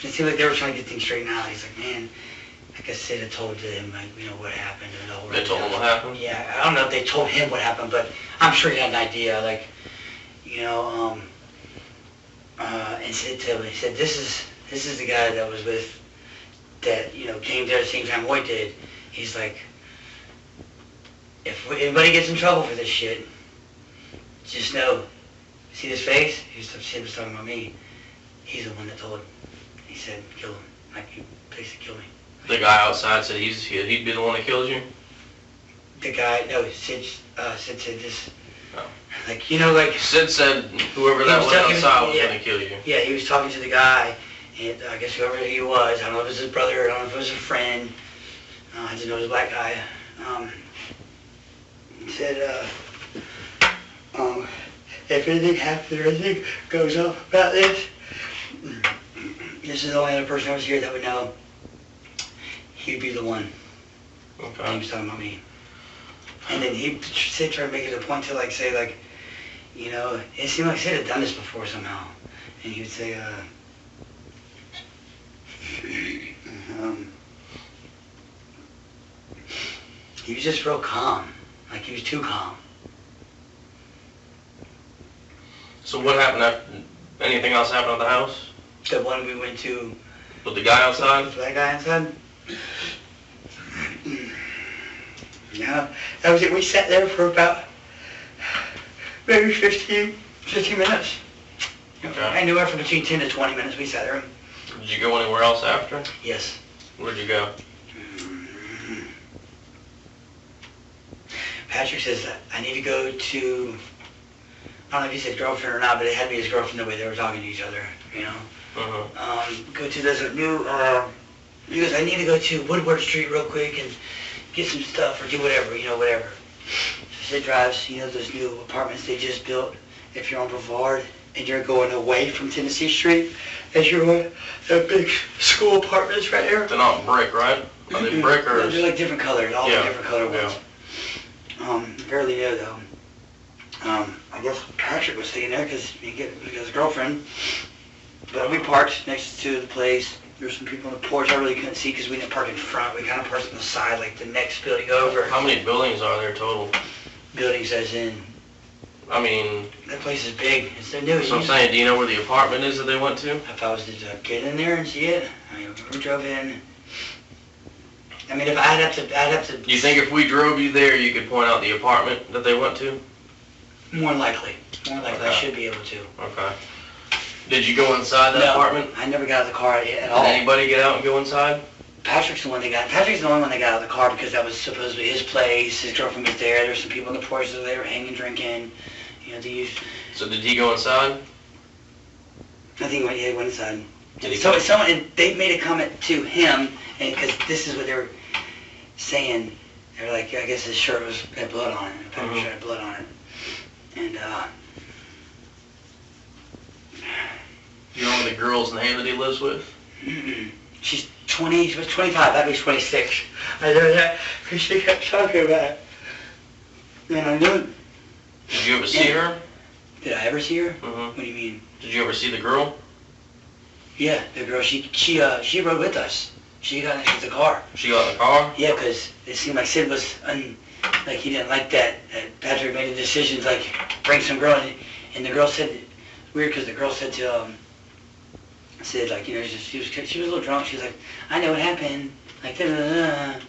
it seemed like they were trying to get things straightened out. He's like, man, I guess Sid had told him, like, you know, what happened. And the whole They told him what happened? Yeah, I don't know if they told him what happened, but I'm sure he had an idea, like, you know, and Sid told me, he said, this is the guy that was with, that, you know, came there at the same time Hoyt did. He's like, if anybody gets in trouble for this shit, just know, see this face? Sid was talking about me. He's the one that told him. He said, kill him. Like, he basically killed me. The guy outside said he'd be the one that killed you? The guy, no, Sid said this. Oh. Like, you know, like... Sid said whoever that went outside was going to kill you. Yeah, he was talking to the guy, and I guess whoever he was, I don't know if it was his brother, I don't know if it was a friend, I just know it was a black guy. He said, if anything happens or anything goes up about this is the only other person that was here that would know. He'd be the one. Okay. He was talking about me. And then Sid tried to make it a point to, like, say, like, you know, it seemed like Sid had done this before somehow. And he would say, he was just real calm. Like, he was too calm. So what happened after? Anything else happened at the house? The one we went to... With the guy outside? With that guy outside? Yeah, that was it. We sat there for about maybe 15 minutes. Okay. Anywhere from between 10 to 20 minutes we sat there. Did you go anywhere else after? Yes. Where'd you go? Patrick says, I need to go to, I don't know if he said girlfriend or not, but it had to be his girlfriend the way they were talking to each other, you know. Go to this new, he goes, I need to go to Woodward Street real quick and get some stuff or do whatever, you know, whatever. So Sid drives, you know, those new apartments they just built. If you're on Brevard and you're going away from Tennessee Street, as you're on the big school apartments right here. They're not brick, right? Are they brick or? They're like different colors, all the different color ones. Barely know though. I guess Patrick was staying there because he got his girlfriend. But we parked next to the place. There were some people on the porch I really couldn't see because we didn't park in front. We kind of parked on the side, like the next building over. How many buildings are there total? Buildings as in? I mean... That place is big. It's the new. So I'm saying, do you know where the apartment is that they went to? If I was to get in there and see it, I mean, we drove in. I mean, if I'd have to. You think if we drove you there, you could point out the apartment that they went to? More than likely. More than likely, I Okay. should be able to. Okay. Did you go inside that No, apartment? I never got out of the car at all. Did anybody get out and go inside? Patrick's the only one that got out of the car because that was supposedly his place. His girlfriend was there. There were some people on the porch that they were hanging, drinking. You know, the usual. So did he go inside? I think he went inside. Did he So and they made a comment to him, and because this is what they were saying, they were like, I guess his shirt had blood on it. Patrick's shirt had blood on it, and You know the girl's name that he lives with? she's 20. She was 25. That was 26. I know that because she kept talking about it, and I knew. Did you ever see her? Did I ever see her? Mm-hmm. What do you mean? Did you ever see the girl? Yeah, the girl. She rode with us. She got into the car. She got in the car? Yeah, because it seemed like Sid was like he didn't like that. Patrick made a decision to like bring some girl in, and the girl said, weird because the girl said to Sid, like, you know, she was a little drunk. She was like, I know what happened. Like, da da da.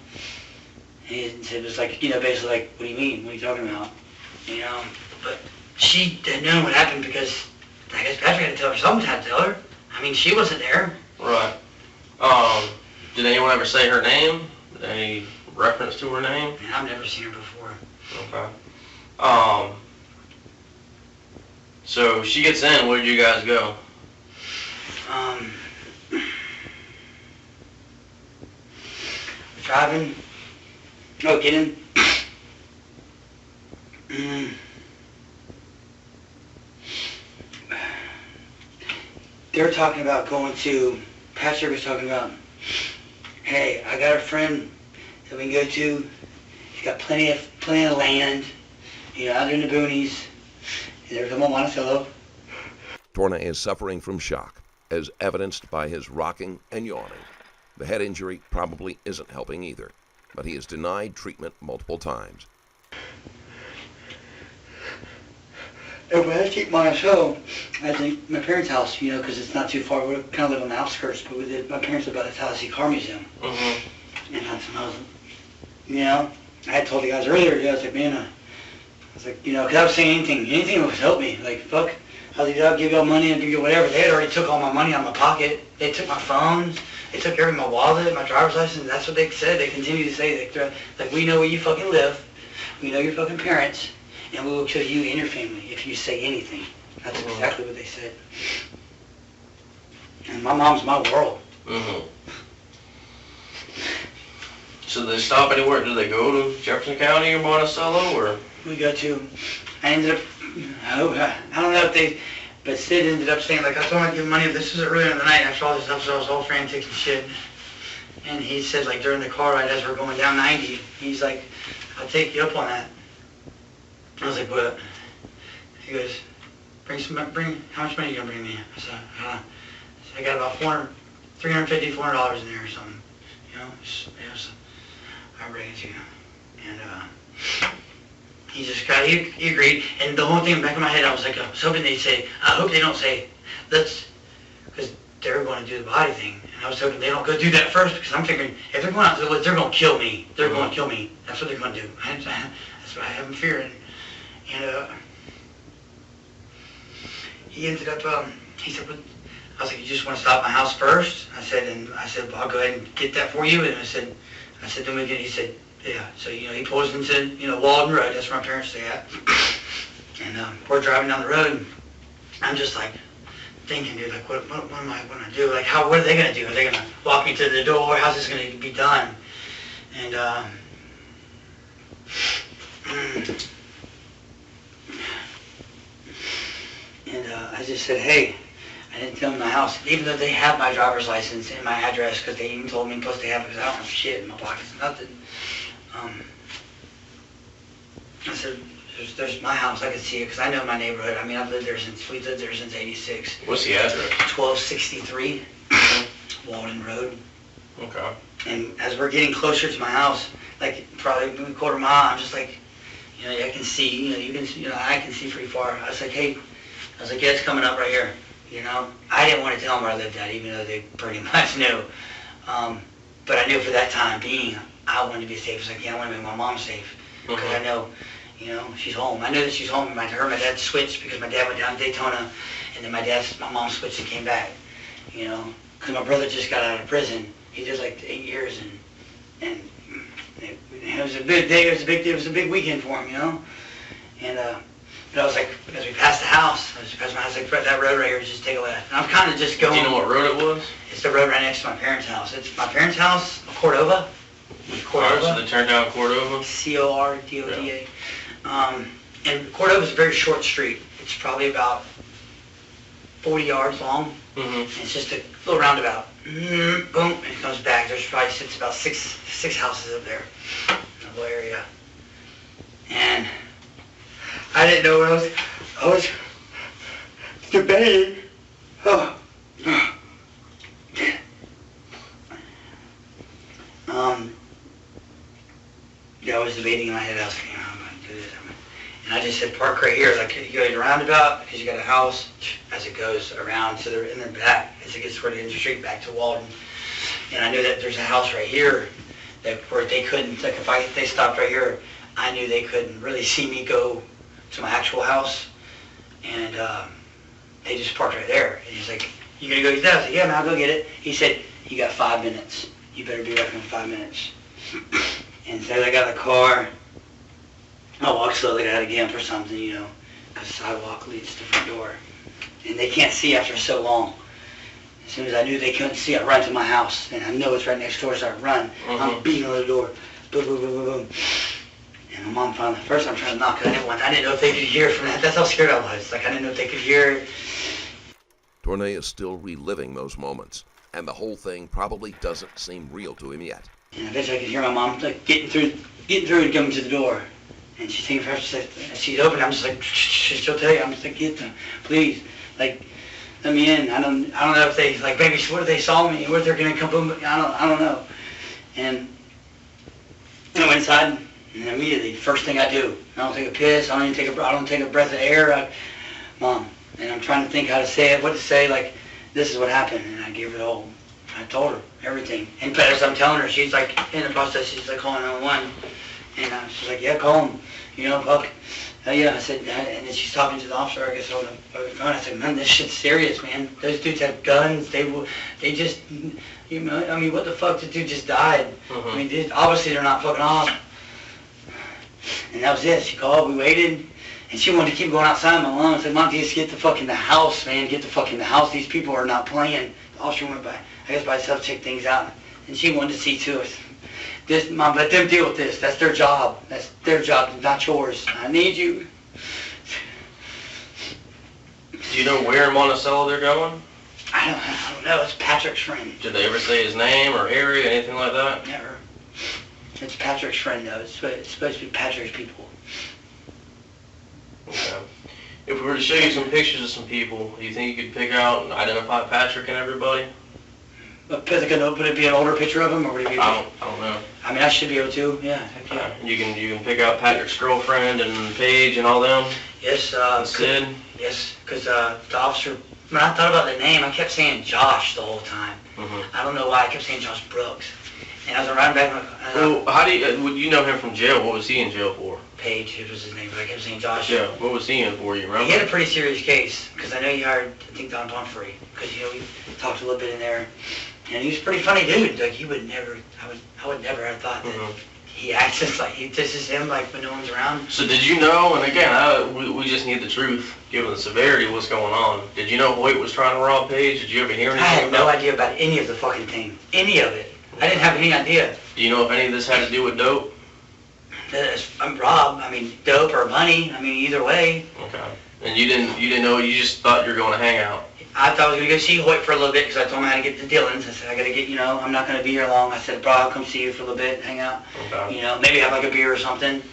And Sid was like, you know, basically like, what do you mean? What are you talking about? You know, but she didn't know what happened because I guess Patrick had to tell her. Someone had to tell her. I mean, she wasn't there. Right. Did anyone ever say her name? Any reference to her name? Man, I've never seen her before. Okay. So she gets in, where did you guys go? We're driving. Oh, get in. They were talking about going to, Patrick was talking about, hey, I got a friend that we can go to. He's got plenty of land, you know, out there in the boonies. And there's a Monticello. Tournay is suffering from shock, as evidenced by his rocking and yawning. The head injury probably isn't helping either, but he is denied treatment multiple times. And when I take Monticello, I think my parents' house, you know, because it's not too far. We kind of live on the outskirts, but my parents live by the Tallahassee Car Museum. Mm-hmm. And that's when I was, you know, I had told the guys earlier, I was like, man, I was like, you know, because I was saying anything would help me. Like, fuck, I'll give y'all money and give you whatever. They had already took all my money out of my pocket. They took my phones. They took my wallet, my driver's license. That's what they said. They continue to say, like, we know where you fucking live. We know your fucking parents. And we will kill you and your family if you say anything. That's exactly what they said. And my mom's my world. Mm-hmm. So did they stop anywhere? Did they go to Jefferson County or Monticello, or? We got to, I ended up, I don't know if they, but Sid ended up saying, like, I told him I'd give him money. This was earlier in the night after all this stuff, so I was all frantic and shit. And he said, like, during the car ride as we're going down 90, he's like, I'll take you up on that. I was like, what? He goes, how much money are you gonna bring me? I said, so I got about $400 in there or something. You know, I'll bring it to you. And he agreed. And the whole thing in the back of my head, I was like, I was hoping they'd say, I hope they don't say, because they're going to do the body thing. And I was hoping they don't go do that first, because I'm figuring, if they're going out to the woods, they're going to kill me. They're going to kill me. That's what they're going to do. That's what I have them fearing. And he ended up, he said, I was like, you just want to stop at my house first? I said, well, I'll go ahead and get that for you. And I said, then we get, he said, yeah. So, you know, he pulls into, you know, Walden Road. That's where my parents stay at. And we're driving down the road. And I'm just like thinking, dude, like, what am I going to do? Like, what are they going to do? Are they going to walk me to the door? How's this going to be done? And, I just said, hey, I didn't tell them my house, even though they have my driver's license and my address, because they even told me plus they have it because I don't have shit in my pockets, nothing. I said, there's my house, I could see it because I know my neighborhood. I mean, we've lived there since 86. What's the address? 1263 Walden Road. Okay. And as we're getting closer to my house, like probably a quarter mile, I'm just like, You know, I can see, I can see pretty far. I was like, hey, yeah, it's coming up right here. You know, I didn't want to tell them where I lived at, even though they pretty much knew. But I knew for that time being, I wanted to be as safe as I can. I want to make my mom safe. Because I know, she's home. I know that she's home. My dad switched because my dad went down to Daytona, and then my mom switched and came back. Because my brother just got out of prison. He did like 8 years, and it was a big day. It was a big weekend for him, And but I was like, as we passed the house, my house, like, that road right here, just take a left. And I'm kind of just going. Do you know what road it was? It's the road right next to my parents' house. It's my parents' house, Cordova. Alright, so they turned down Cordova? Cordoda. And Cordova is a very short street. It's probably about 40 yards long. Mm-hmm. It's just a little roundabout. Boom, and it comes back. There's probably sits about six houses up there in the little area. And I didn't know what I was debating. I was debating in my head. I was thinking, I'm going to do this. And I just said, park right here. Like, you go to the roundabout because you got a house as it goes around to in the back as it gets toward the end of the street back to Walden. And I knew that there's a house right here where they couldn't, like if they stopped right here, I knew they couldn't really see me go to my actual house. And they just parked right there. And he's like, you gonna go get that? I was like, yeah, man, I'll go get it. He said, you got 5 minutes. You better be back in 5 minutes. And so I got in the car. I walked slowly. I had to get him for something, because the sidewalk leads to the front door. And they can't see after so long. As soon as I knew they couldn't see, I run to my house. And I know it's right next door, so I run. Mm-hmm. I'm beating on the door. Boom, boom, boom, boom, boom. And my mom finally, first I'm trying to knock it. I didn't know if they could hear from that. That's how scared I was. Like, I didn't know if they could hear it. Tournay is still reliving those moments, and the whole thing probably doesn't seem real to him yet. And eventually I could hear my mom like getting through and coming to the door. And she's thinking first, she's open. I'm just like, she'll tell you. I'm just like, get them, please, like, let me in. I don't know if they like maybe what if they saw me, what if they're gonna come boom. I don't know. And I went inside, and immediately first thing I do, I don't take a piss. I don't take a breath of air. Mom, and I'm trying to think how to say it, what to say. Like, this is what happened, and I gave her the whole. I told her everything. And as I'm telling her, she's like in the process. She's like calling 911. And she's like, yeah, call him. Fuck. Yeah, I said, and then she's talking to the officer, I guess, over the phone. I said, man, this shit's serious, man. Those dudes have guns. They just, what the fuck? The dude just died. Mm-hmm. I mean, obviously they're not fucking off. And that was it. She called, we waited, and she wanted to keep going outside. My mom said, Mom, just get the fuck in the house, man. Get the fuck in the house. These people are not playing. The officer went by, I guess by himself, check things out. And she wanted to see to it. Mom, let them deal with this. That's their job. That's their job, not yours. I need you. Do you know where in Monticello they're going? I don't know. It's Patrick's friend. Did they ever say his name or area, anything like that? Never. It's Patrick's friend, though. It's supposed to be Patrick's people. Okay. If we were to show you some pictures of some people, do you think you could pick out and identify Patrick and everybody? Would it be an older picture of him, or would it be? I don't know. I mean, I should be able to. Yeah. Heck yeah. You can pick out Patrick's girlfriend and Paige and all them. Yes. Sid. Yes, because the officer. When I thought about the name, I kept saying Josh the whole time. Mm-hmm. I don't know why I kept saying Josh Brooks. And I was riding back. Well, how do you know him from jail? What was he in jail for? Page, it was his name, but I kept saying Josh. Yeah. What was he in for? You remember? He had a pretty serious case because I know he hired, I think, Don Pumphrey, because we talked a little bit in there. And he was a pretty funny dude. Like, I would never have thought that he acts just like, this is him, like, when no one's around. So did you know, and again, we just need the truth, given the severity of what's going on. Did you know Hoyt was trying to rob Paige? Did you ever hear anything I had no about idea about any of the fucking thing. Any of it. I didn't have any idea. Do you know if any of this had to do with dope? I'm Rob. I mean, dope or money. I mean, either way. Okay. And you didn't know, you just thought you were going to hang out? I thought I was going to go see Hoyt for a little bit because I told him I had to get to Dillon's. I said, I got to get, I'm not going to be here long. I said, bro, I'll come see you for a little bit, hang out. Okay. Maybe have like a beer or something.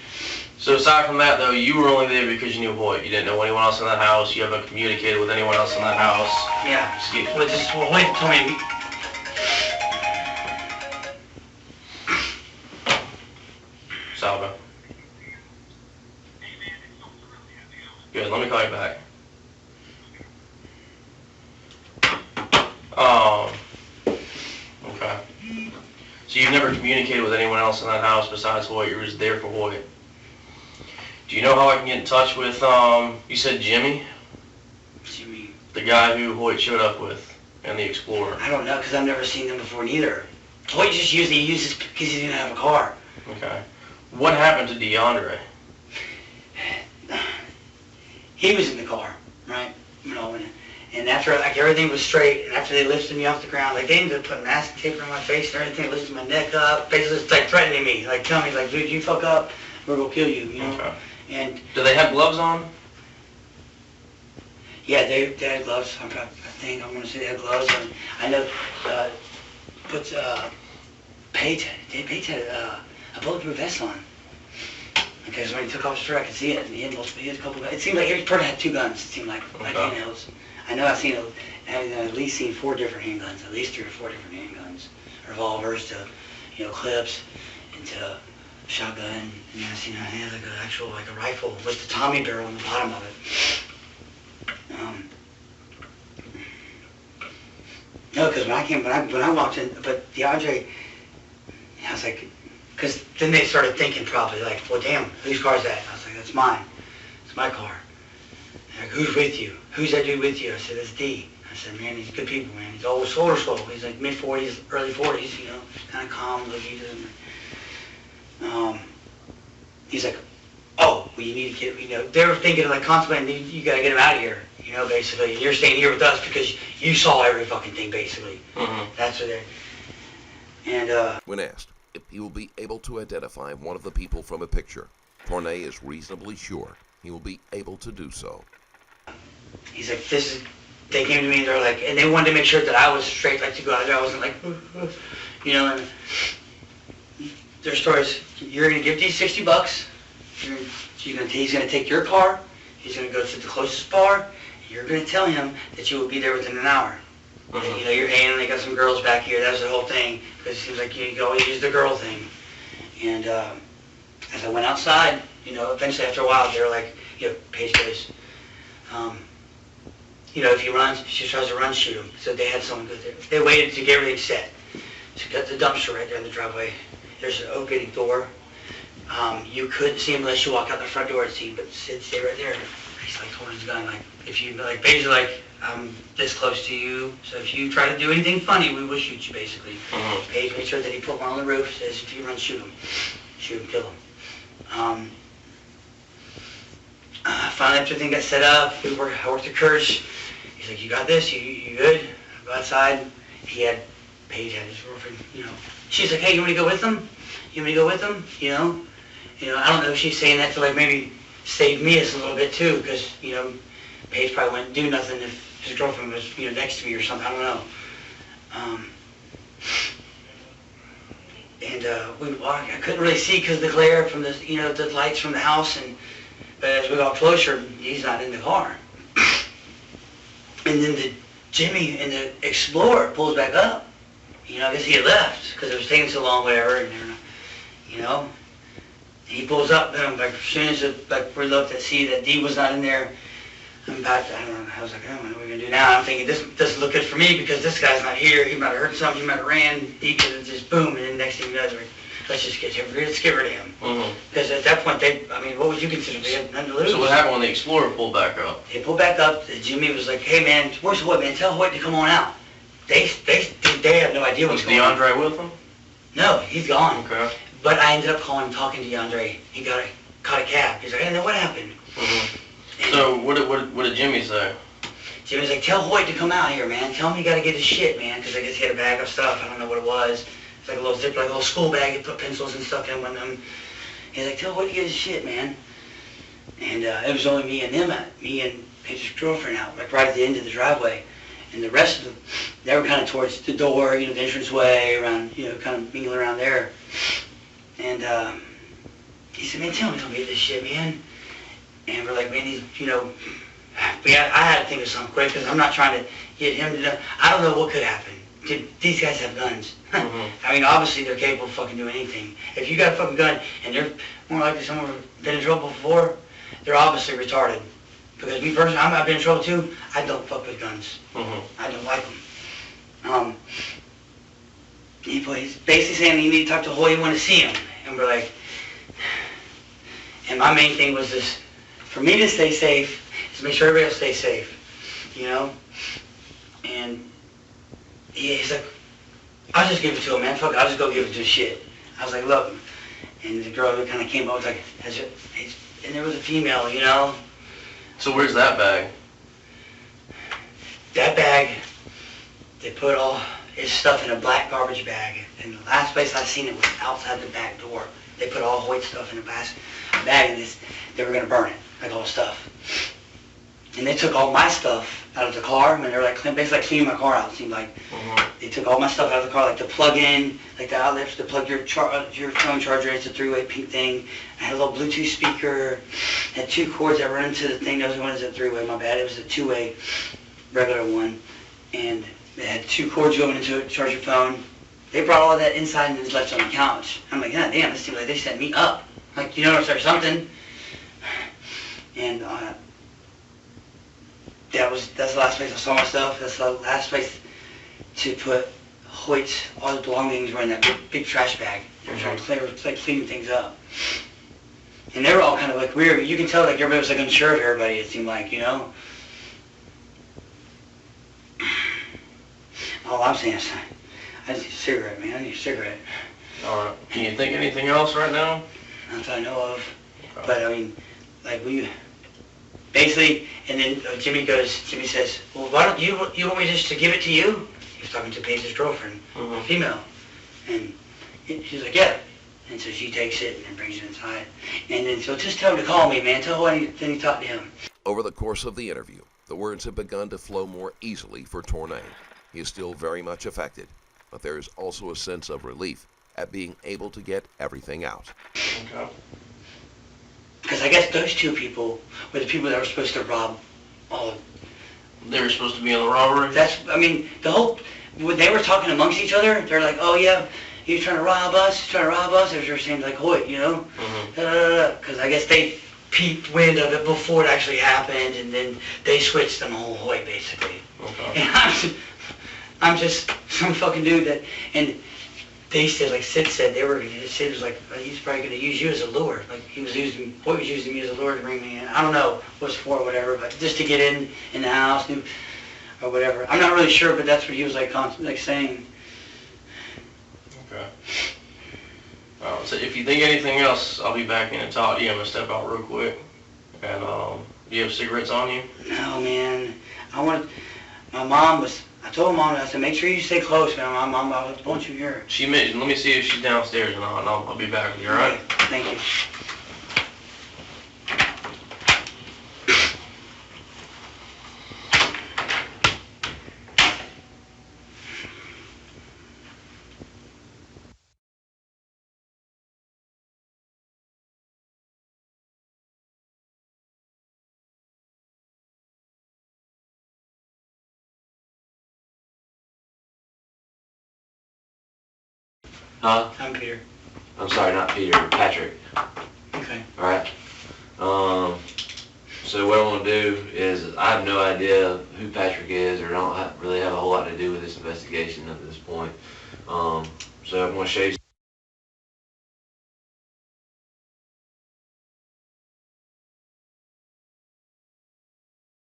So aside from that, though, you were only there because you knew Hoyt. You didn't know anyone else in that house. You haven't communicated with anyone else in that house. Yeah. Excuse me. Well, Hoyt told me. Salvo. So you've never communicated with anyone else in that house besides Hoyt? You were just there for Hoyt. Do you know how I can get in touch with, you said Jimmy? Jimmy. The guy who Hoyt showed up with and the Explorer. I don't know, because I've never seen them before neither. Hoyt just usually uses because he didn't have a car. Okay. What happened to DeAndre? He was in the car, right? You know, and after like everything was straight, and after they lifted me off the ground, like they ended up putting mask tape on my face and everything, lifted my neck up, basically like threatening me, like telling me like, dude, you fuck up, we're gonna kill you, you know? Okay. And do they have gloves on? yeah, they had gloves. I think I'm gonna say they had gloves. And I know, Paige had a bulletproof vest on. Okay, so when he took off his shirt, I could see it, and he had a couple guns. It seemed like every person had 2 guns. It seemed like handhelds. I know I've at least seen 4 different handguns, at least 3 or 4 different handguns, revolvers to, you know, clips, and to shotgun, and then I've seen like an actual like a rifle with the Tommy barrel on the bottom of it. No, because when I walked in, but DeAndre, I was like, because then they started thinking probably like, well, damn, whose car is that? I was like, that's mine. It's my car. They're like, who's with you? Who's that dude with you? I said, it's D. I said, man, he's good people, man. He's always slow. He's like mid-40s, early 40s, you know, kind of calm, looking to him. He's like, oh, well, you need to get, you know, they were thinking like contemplating, you got to get him out of here, you know, basically. You're staying here with us because you saw every fucking thing, basically. Mm-hmm. That's what they're, and, When asked if he will be able to identify one of the people from a picture, Tournay is reasonably sure he will be able to do so. He's like, they came to me and they're like, and they wanted to make sure that I was straight, like to go out there. I wasn't like, you know, and their story is, you're going to give these $60. He's going to take your car. He's going to go to the closest bar. And you're going to tell him that you will be there within an hour. Mm-hmm. And, you know, you're hanging, they got some girls back here. That was the whole thing. Because it seems like you can always use the girl thing. And as I went outside, you know, eventually after a while, they were like, you know, Paige goes, you know, if he runs, if she tries to run, shoot him. So they had someone go there. They waited to get everything set. So got the dumpster right there in the driveway. There's an opening door. You couldn't see him unless you walk out the front door and see him, but Sid stay right there. He's like holding his gun, like, if you, like, basically like, I'm this close to you, so if you try to do anything funny, we will shoot you, basically. Mm-hmm. Paige made sure that he put one on the roof, says if you run, shoot him. Shoot him, kill him. Finally, after everything got set up, I worked the courage. He's like, you got this? You good? I go outside. Paige had his girlfriend, you know. She's like, hey, you want me to go with them? You want me to go with them? You know, I don't know if she's saying that to like maybe save me a little bit too, because, you know, Paige probably wouldn't do nothing if his girlfriend was, you know, next to me or something. I don't know. We walked. I couldn't really see because of the glare from the, you know, the lights from the house. But as we got closer, he's not in the car. And then Jimmy and the Explorer pulls back up. You know, I guess he had left because it was taking so long, whatever. And you know, he pulls up, and like as soon as we looked to see that D was not in there, I don't know. I was like, oh, what are we gonna do now? I'm thinking this doesn't look good for me because this guy's not here. He might have heard something. He might have ran. D could have just boom, and then next thing you know, let's get rid of him. Mm-hmm. Because at that point, what would you consider? They had nothing to lose. So what happened when the Explorer pulled back up? They pulled back up. Jimmy was like, hey man, where's Hoyt, man? Tell Hoyt to come on out. They have no idea what's going on. Was DeAndre with them? No, he's gone. Okay. But I ended up talking to DeAndre. He caught a cab. He's like, I didn't know what happened. Mm-hmm. So what did Jimmy say? Jimmy's like, tell Hoyt to come out here, man. Tell him he got to get his shit, man. Because I guess he had a bag of stuff. I don't know what it was. It's like a little zipper, like a little school bag. He put pencils and stuff in one of them. He's like, tell Hoyt to get his shit, man. And it was only me and them, me and Peter's girlfriend out, like right at the end of the driveway. And the rest of them, they were kind of towards the door, you know, the entranceway, around, you know, kind of mingling around there. And he said, man, tell him to get this shit, man. And we're like, man, he's, you know, I had to think of something quick because I'm not trying to get him to know. I don't know what could happen. These guys have guns. Mm-hmm. I mean, obviously they're capable of fucking doing anything. If you got a fucking gun and they're more likely someone who's been in trouble before, they're obviously retarded. Because me personally, I've been in trouble too. I don't fuck with guns. Mm-hmm. I don't like them. he's basically saying you need to talk to Hoy, you want to see him. And we're like, and my main thing was this, for me to stay safe, is to make sure everybody else stays safe, you know? And he's like, I'll just give it to him, man. Fuck it, I'll just go give it to shit. I was like, look. And the girl kind of came over, was like, and there was a female, you know? So where's that bag? That bag, they put all his stuff in a black garbage bag. And the last place I seen it was outside the back door. They put all Hoyt's stuff in a bag and they were going to burn it, like all the stuff. And they took all my stuff out of the car. I mean, they were like, basically like cleaning my car out, it seemed like. They took all my stuff out of the car, like the plug-in, like the outlets to plug your phone charger. It's a three-way pink thing. I had a little Bluetooth speaker. Had 2 cords that run into the thing. Those ones a three-way, my bad. It was a 2-way regular one. And it had 2 cords going into it to charge your phone. They brought all of that inside and just left it on the couch. I'm like, God damn, this seems like they set me up. Like, you notice there's something. And that's the last place I saw my stuff. That's the last place to put Hoyt's, all the belongings were in that big trash bag. They were trying to clean things up. And they were all kind of like weird. You can tell like everybody was like unsure of everybody, it seemed like, you know? All I'm saying is, I just need a cigarette, man. I need a cigarette. Alright. Can you think anything else right now? Not that I know of. Okay. But I mean, like basically, and then Jimmy says, well, why don't you want me just to give it to you? He was talking to Paige's girlfriend, a female. And she's like, yeah. And so she takes it and then brings it inside. And then, so just tell him to call me, man. Tell Hoy, then he talked to him. Over the course of the interview, the words have begun to flow more easily for Tournay. He is still very much affected, but there is also a sense of relief at being able to get everything out. Okay. Because I guess those 2 people were the people that were supposed to rob all of. They were supposed to be in the robbery? When they were talking amongst each other, they're like, oh yeah, he's trying to rob us, They were saying like, Hoyt, you know? Because I guess they peeped wind of it before it actually happened, and then they switched them whole Hoyt, basically. Okay. And I'm just some fucking dude that, and they said, like Sid said, Sid was like, he's probably going to use you as a lure. Like, Hoyt was using me as a lure to bring me in. I don't know what's for or whatever, but just to get in the house or whatever. I'm not really sure, but that's what he was like saying. Okay. So if you think anything else, I'll be back in and talk to you. I'm going to step out real quick. And do you have cigarettes on you? No, man. I told Mom, I said, make sure you stay close, man. I want you here. She mentioned, let me see if she's downstairs and I'll be back with you, all right? Thank you. Huh? I'm Peter. I'm sorry, not Peter, Patrick. Okay. Alright. So what I want to do is, I have no idea who Patrick is, or don't really have a whole lot to do with this investigation at this point. So I'm going to show you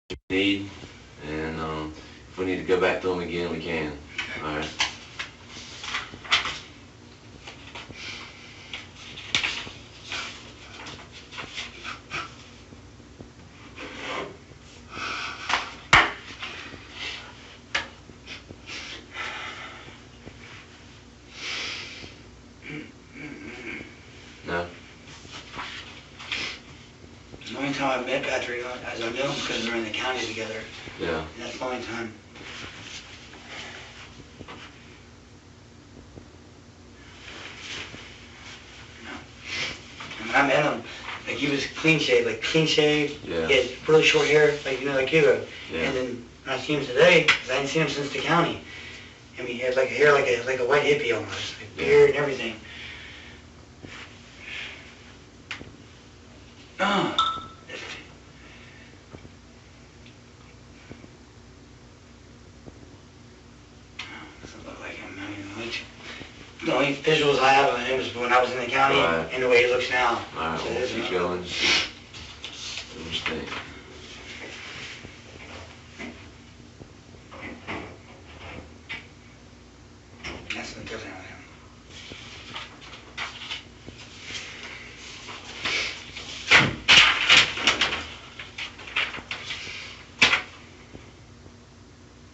what you need, and if we need to go back to them again, we can. Alright. No. The only time I met Patrick, as I knew him, because we were in the county together. Yeah. And that's the only time. No. And when I met him, like he was clean shaved. Yeah. He had really short hair, like you like you. Yeah. And then when I see him today, because I hadn't seen him since the county. I mean, he had like hair like a white hippie almost, like beard and everything. Doesn't look like him. I mean, The only visuals I have of him is when I was in the county Right. and the way he looks now. Alright, So well, there's keep no- going. Understand. That's the difference with him.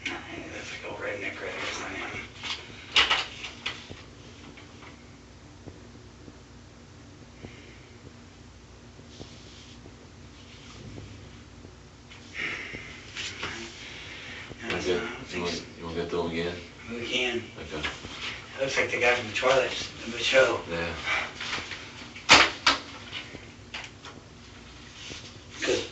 That's like old redneck right there, it's not him. No, that's not- I don't think so. You want to go through them again? We can. Okay. It looks like the guy from the Twilight show. Yeah. Because,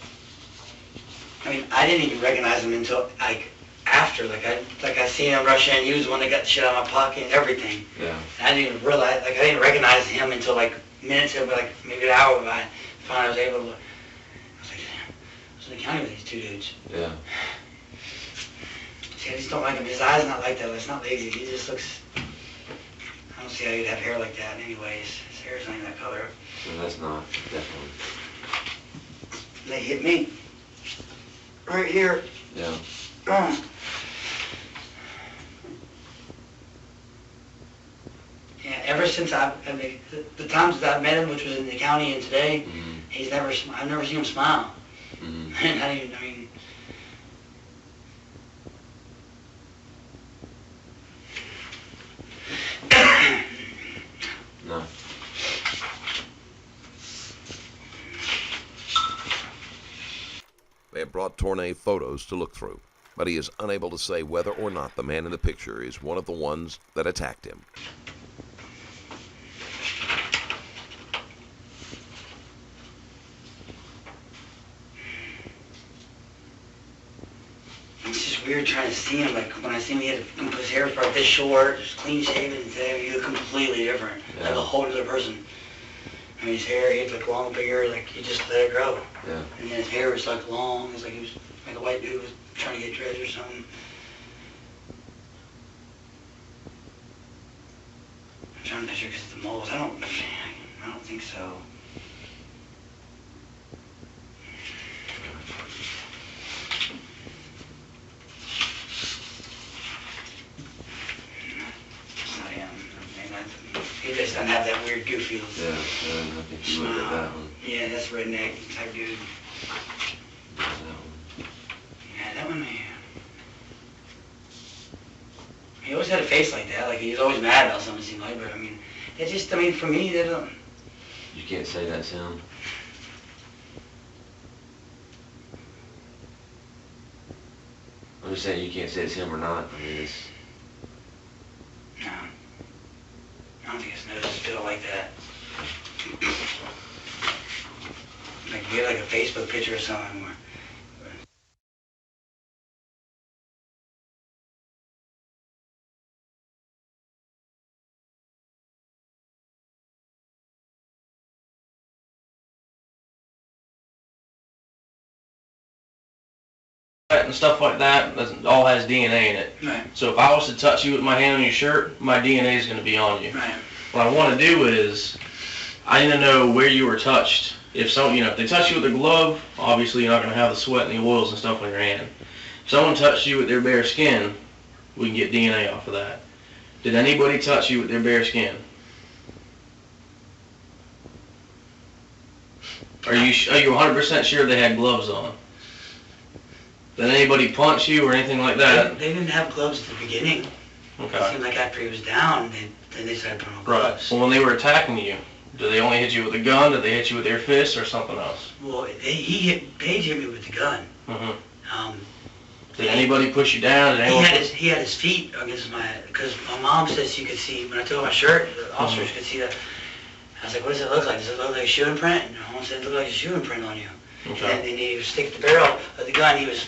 I mean, I didn't even recognize him until, like, after. I seen him rush in. He was the one that got the shit out of my pocket and everything. Yeah. And I didn't even realize, I didn't recognize him until, like, minutes ago, like, maybe an hour by. Finally, I was able to, I was like, damn, I was in the county with these two dudes. Yeah. See, I just don't like him. His eye's not like that. It's not lazy. He just looks, I don't see how he'd have hair like that anyways. His hair's not even that color. So that's not, definitely. They hit me. Right here. Yeah. Yeah, ever since I mean, the times that I've met him, which was in the county and today, Mm-hmm. I've never seen him smile. Mm-hmm. And I mean, No. They have brought Tournay photos to look through, but he is unable to say whether or not the man in the picture is one of the ones that attacked him. it's just weird trying to see him. Like, when I see him, his hair was probably this short, just clean shaven, and today he looked completely different. Like Yeah. a whole other person. I mean, his hair, he had like long, big hair, like he just let it grow. Yeah. And then his hair was like long. It's like he was like a white dude was trying to get dreads or something. I'm trying to picture because of the moles. I don't think so. It's not him. I mean, he just doesn't have that weird goofy. Yeah. I think you look at that one. Yeah, that's redneck type dude. Yeah, that one. Yeah, that one, man. He always had a face like that. Like, he was always mad about something, it seemed like. But, I mean, it just, I mean, for me, they don't... You can't say that's him. I'm just saying you can't say it's him or not. I mean, it's... No. I don't think his nose is built like that. Like, get like a Facebook picture or something. And stuff like that, all has DNA in it. Right, So if I was to touch you with my hand on your shirt, my DNA is going to be on you. right. What I want to do is, I need to know where you were touched. If if they touch you with a glove, obviously you're not going to have the sweat and the oils and stuff on your hand. If someone touched you with their bare skin, we can get DNA off of that. Did anybody touch you with their bare skin? Are you 100% sure they had gloves on? Did anybody punch you or anything like that? They didn't have gloves at the beginning. It Okay. seemed like after he was down, then they started putting on Right. gloves. Well, when they were attacking you, did they only hit you with a gun? Did they hit you with their fists or something else? Well, Paige hit me with the gun. Mm-hmm. Did anybody push you down? Did anyone? He had his feet against because my mom said she could see, when I took off my shirt, the officers could see that. I was like, what does it look like? Does it look like a shoe imprint? And my mom said, it looked like a shoe imprint on you. Okay. And then he would stick the barrel of the gun, he was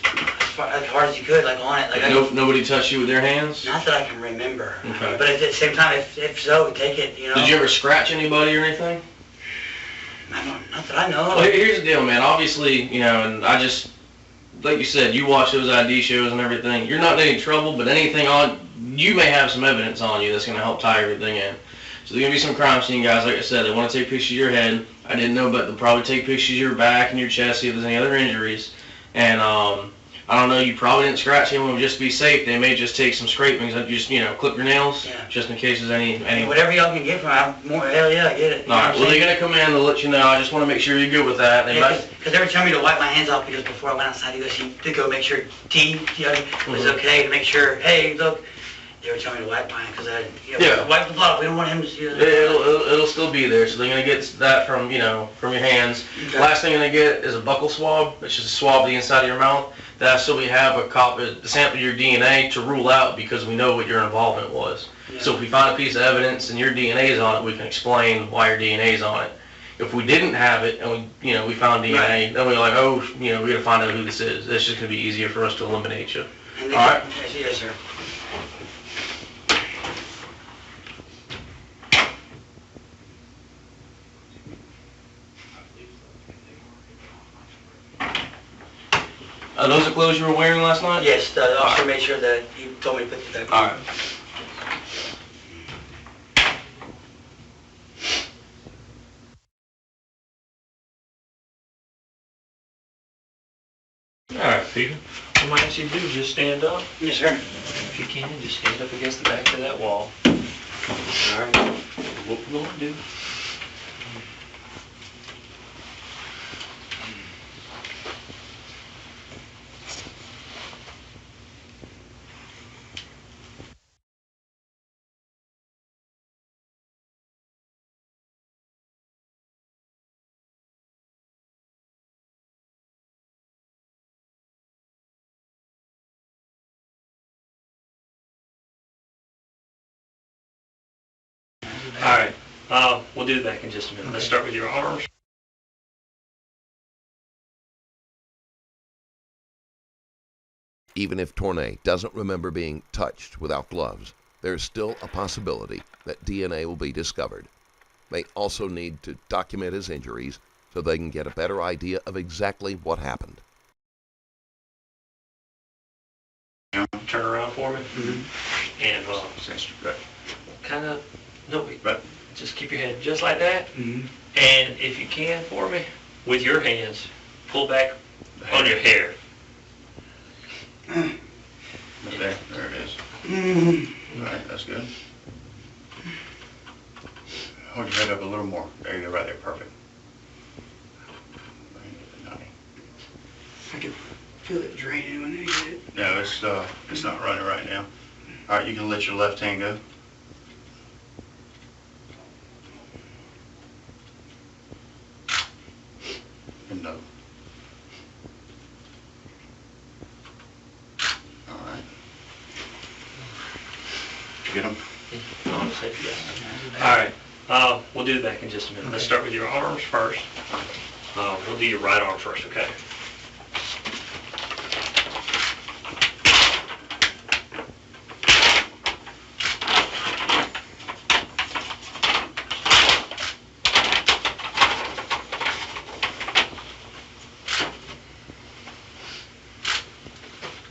as hard as he could, like on it. Like Nobody touched you with their hands? not that I can remember. Okay. But at the same time, if so, take it, you know. Did you ever scratch anybody or anything? Not that I know Well, of. here's the deal, man. Obviously, and like you said, you watch those ID shows and everything. You're not in any trouble, but anything you may have some evidence on you that's going to help tie everything in. So there's going to be some crime scene guys, like I said, they want to take pictures of your head. I didn't know, but they'll probably take pictures of your back and your chest, see if there's any other injuries. And I don't know, you probably didn't scratch anyone, but just to be safe, they may just take some scrapings and just, clip your nails, just in case there's any... Whatever y'all can get from them, hell yeah, get it. All right, well, they're going to come in, they'll let you know. I just want to make sure you're good with that. Because they were telling me to wipe my hands off because before I went outside to go make sure T was okay, to make sure, hey, look, they were telling me to wipe mine because wipe the blood off. We don't want him to see it. It'll still be there, so they're going to get that from your hands. Okay. Last thing they're going to get is a buccal swab. It's just a swab of the inside of your mouth. That's so we have a copy, the sample of your DNA to rule out because we know what your involvement was. Yeah. So if we find a piece of evidence and your DNA is on it, we can explain why your DNA is on it. If we didn't have it and we found DNA, then we're like, oh, we got to find out who this is. It's just going to be easier for us to eliminate you. All right? Yes, sir. Are those the clothes you were wearing last night? Yes, the officer made sure that he told me to put that. All right. All right, Peter. What might you do? Just stand up. Yes, sir. If you can, just stand up against the back of that wall. All right. What we're going to do. All right, we'll do that in just a minute. Okay. Let's start with your arms. Even if Tournay doesn't remember being touched without gloves, there's still a possibility that DNA will be discovered. They also need to document his injuries so they can get a better idea of exactly what happened. Turn around for me. Mm-hmm. And kind of, no, but just keep your head just like that. Mm-hmm. And if you can for me, with your hands, pull back on your hair. There it is. Mm-hmm. All right, that's good. Hold your head up a little more. There you go, right there, perfect. I can feel it draining when I get it. No, it's not running right now. All right, you can let your left hand go. No. All right. Did you get them? All right. We'll do that in just a minute. Okay. Let's start with your arms first. We'll do your right arm first, okay?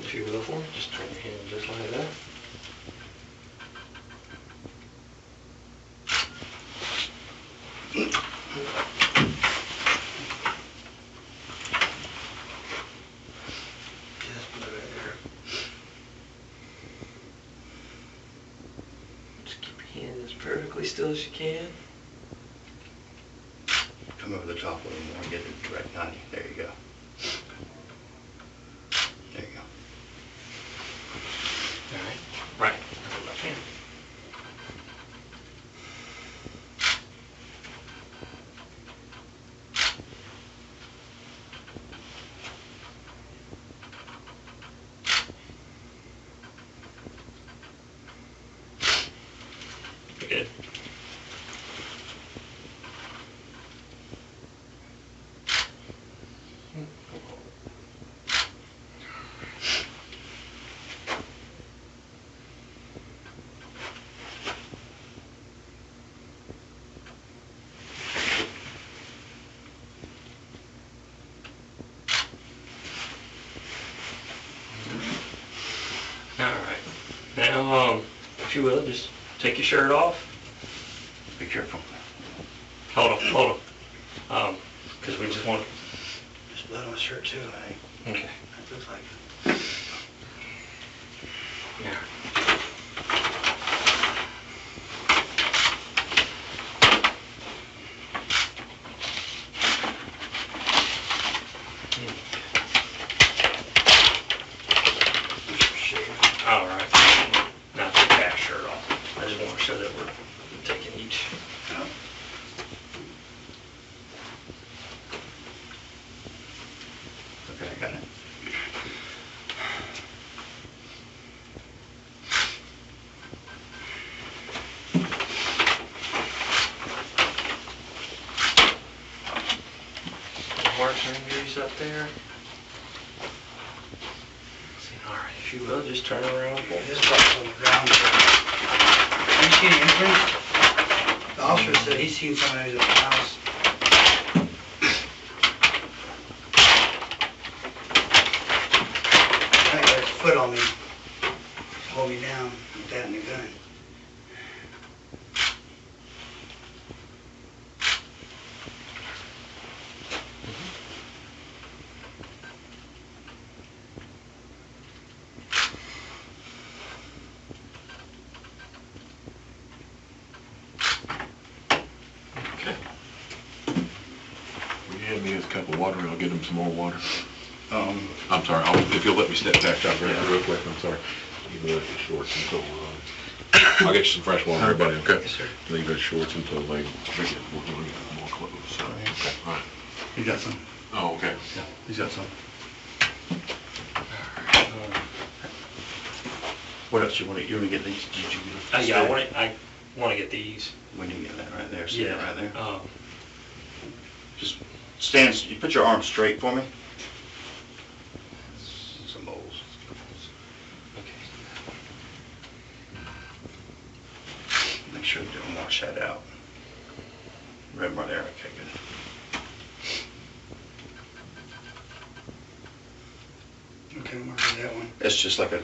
If you will for me, just turn your hand just like that. Perfectly still as you can. Come over the top a little more and get it direct 90. There you go. There you go. All right. Right. Left hand. Good. All right. Now Now, if you will, just take your shirt off. Be careful. Hold on. Because we just want There's blood on my shirt too, I think. Okay. That looks like. Yeah. All right. Now take that shirt off. I just want to show that we're taking each. Okay, I got it. Marks and injuries up there. All right, if you will, just turn around for me. This box on the ground. Have you seen anything? The officer said he's seen somebody at the house. I think there's a foot on me. Hold me down with that and the gun. Will you hand me a cup of water and I'll get him some more water? I'm sorry, if you'll let me step back out real quick, I'm sorry. Leave those shorts until, I'll get you some fresh water, everybody, okay? Yes, sir. Leave those shorts until we're gonna get more clothes, so. Okay. All right. You got some? Oh, okay. Yeah, he's got some. What else you want to get these? Did you get Yeah, I want to get these. We need to get that right there, see it right there. Uh, Just stand, you put your arms straight for me. Some bowls. Make sure you don't wash that out. Right there, okay, good. Okay, mark that one. It's just like a,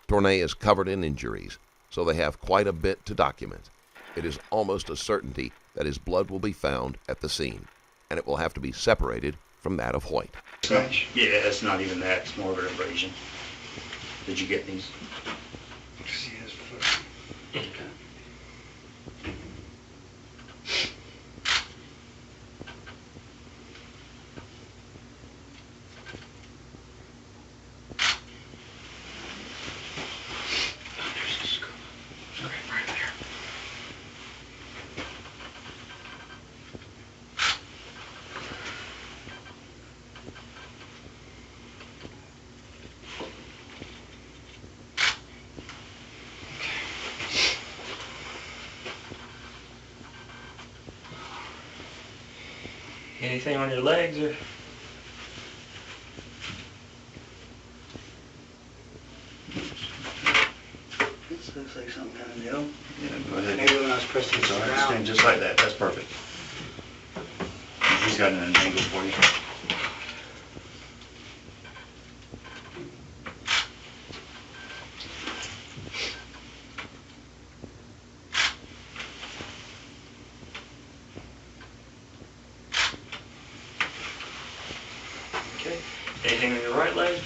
Tournay is covered in injuries, so they have quite a bit to document. It is almost a certainty that his blood will be found at the scene, and it will have to be separated from that of Hoyt. yeah, it's not even that, it's more of an abrasion. Did you get these? See his foot. okay. Anything on your legs or? This looks like something kind of new. Yeah, go ahead. Maybe when I was pressing It's this all right, around. stand just like that, that's perfect. He's got an angle for you. Okay. Anything on your right leg?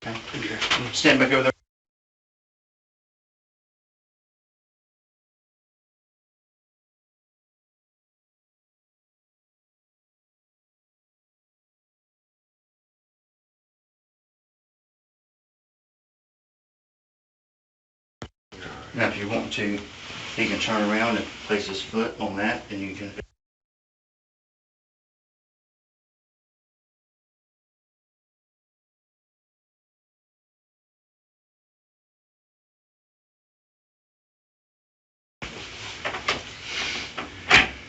Okay. Stand back over there. Now, if you want to, he can turn around and place his foot on that, and you can.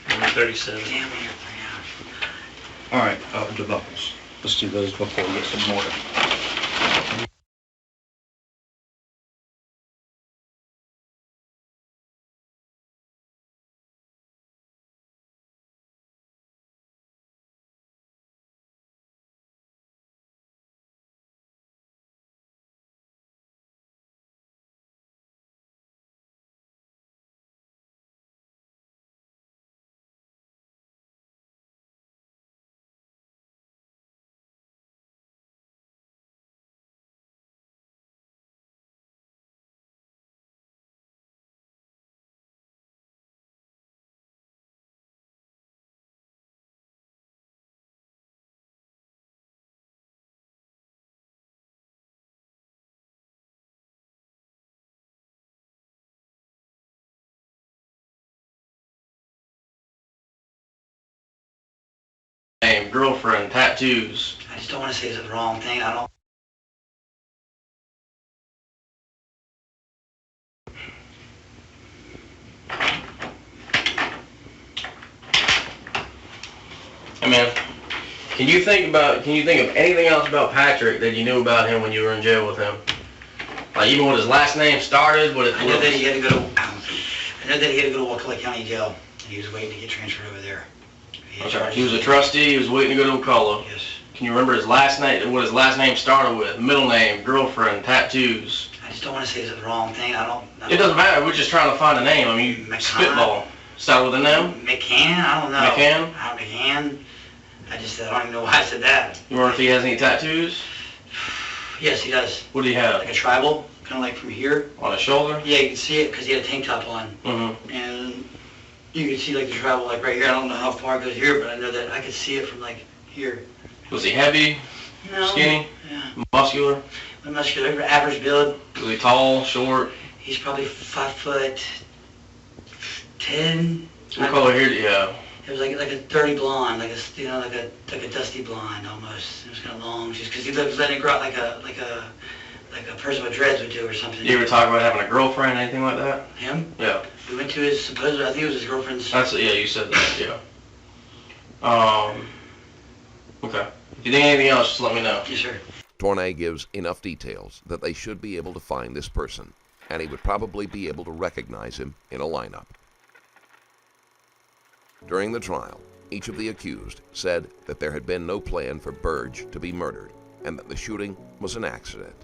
Number 37. Damn it. All right, the buckles. Let's do those before we get some more. name, girlfriend, tattoos. I just don't want to say the wrong thing. I don't. Hey man, can you think of anything else about Patrick that you knew about him when you were in jail with him? Like even what his last name started, what it I know that he had to go to. I know that he had to go to Wakulla County Jail, and he was waiting to get transferred over there. He was a trustee. He was waiting to go to Wakulla. Yes. Can you remember his last name? What his last name started with? Middle name, girlfriend, tattoos. I just don't want to say the wrong thing. I don't. It doesn't matter. We're just trying to find a name. I mean, you spitball. Start with an M? McCann? I don't know. McCann? McCann. I don't even know why I said that. You wonder if he has any tattoos? Yes, he does. What do he have? Like a tribal, kind of like from here. On his shoulder? Yeah, you can see it because he had a tank top on. Mm-hmm. And you can see like the tribal like right here. I don't know how far it goes here, but I know that I could see it from like here. Was he heavy? No. Skinny? Yeah. Muscular? Muscular, average build. Was he tall, short? He's probably 5'10". What color hair do you have? It was like a dirty blonde, like a dusty blonde almost. It was kind of long, just because he was letting it grow out like a person with dreads would do or something. Did you ever talk about having a girlfriend, anything like that? Him? Yeah. We went to his supposed, I think it was his girlfriend's. Yeah, you said that, yeah. Okay. If you think anything else, just let me know. Yes, sir. Tournay gives enough details that they should be able to find this person, and he would probably be able to recognize him in a lineup. During the trial, each of the accused said that there had been no plan for Burge to be murdered and that the shooting was an accident.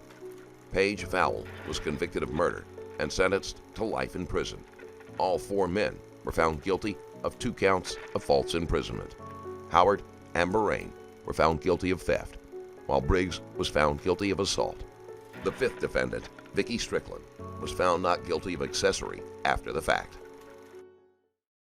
Paige Vowell was convicted of murder and sentenced to life in prison. All 4 men were found guilty of 2 counts of false imprisonment. Howard and Borain were found guilty of theft, while Briggs was found guilty of assault. The 5th defendant, Vicky Strickland, was found not guilty of accessory after the fact.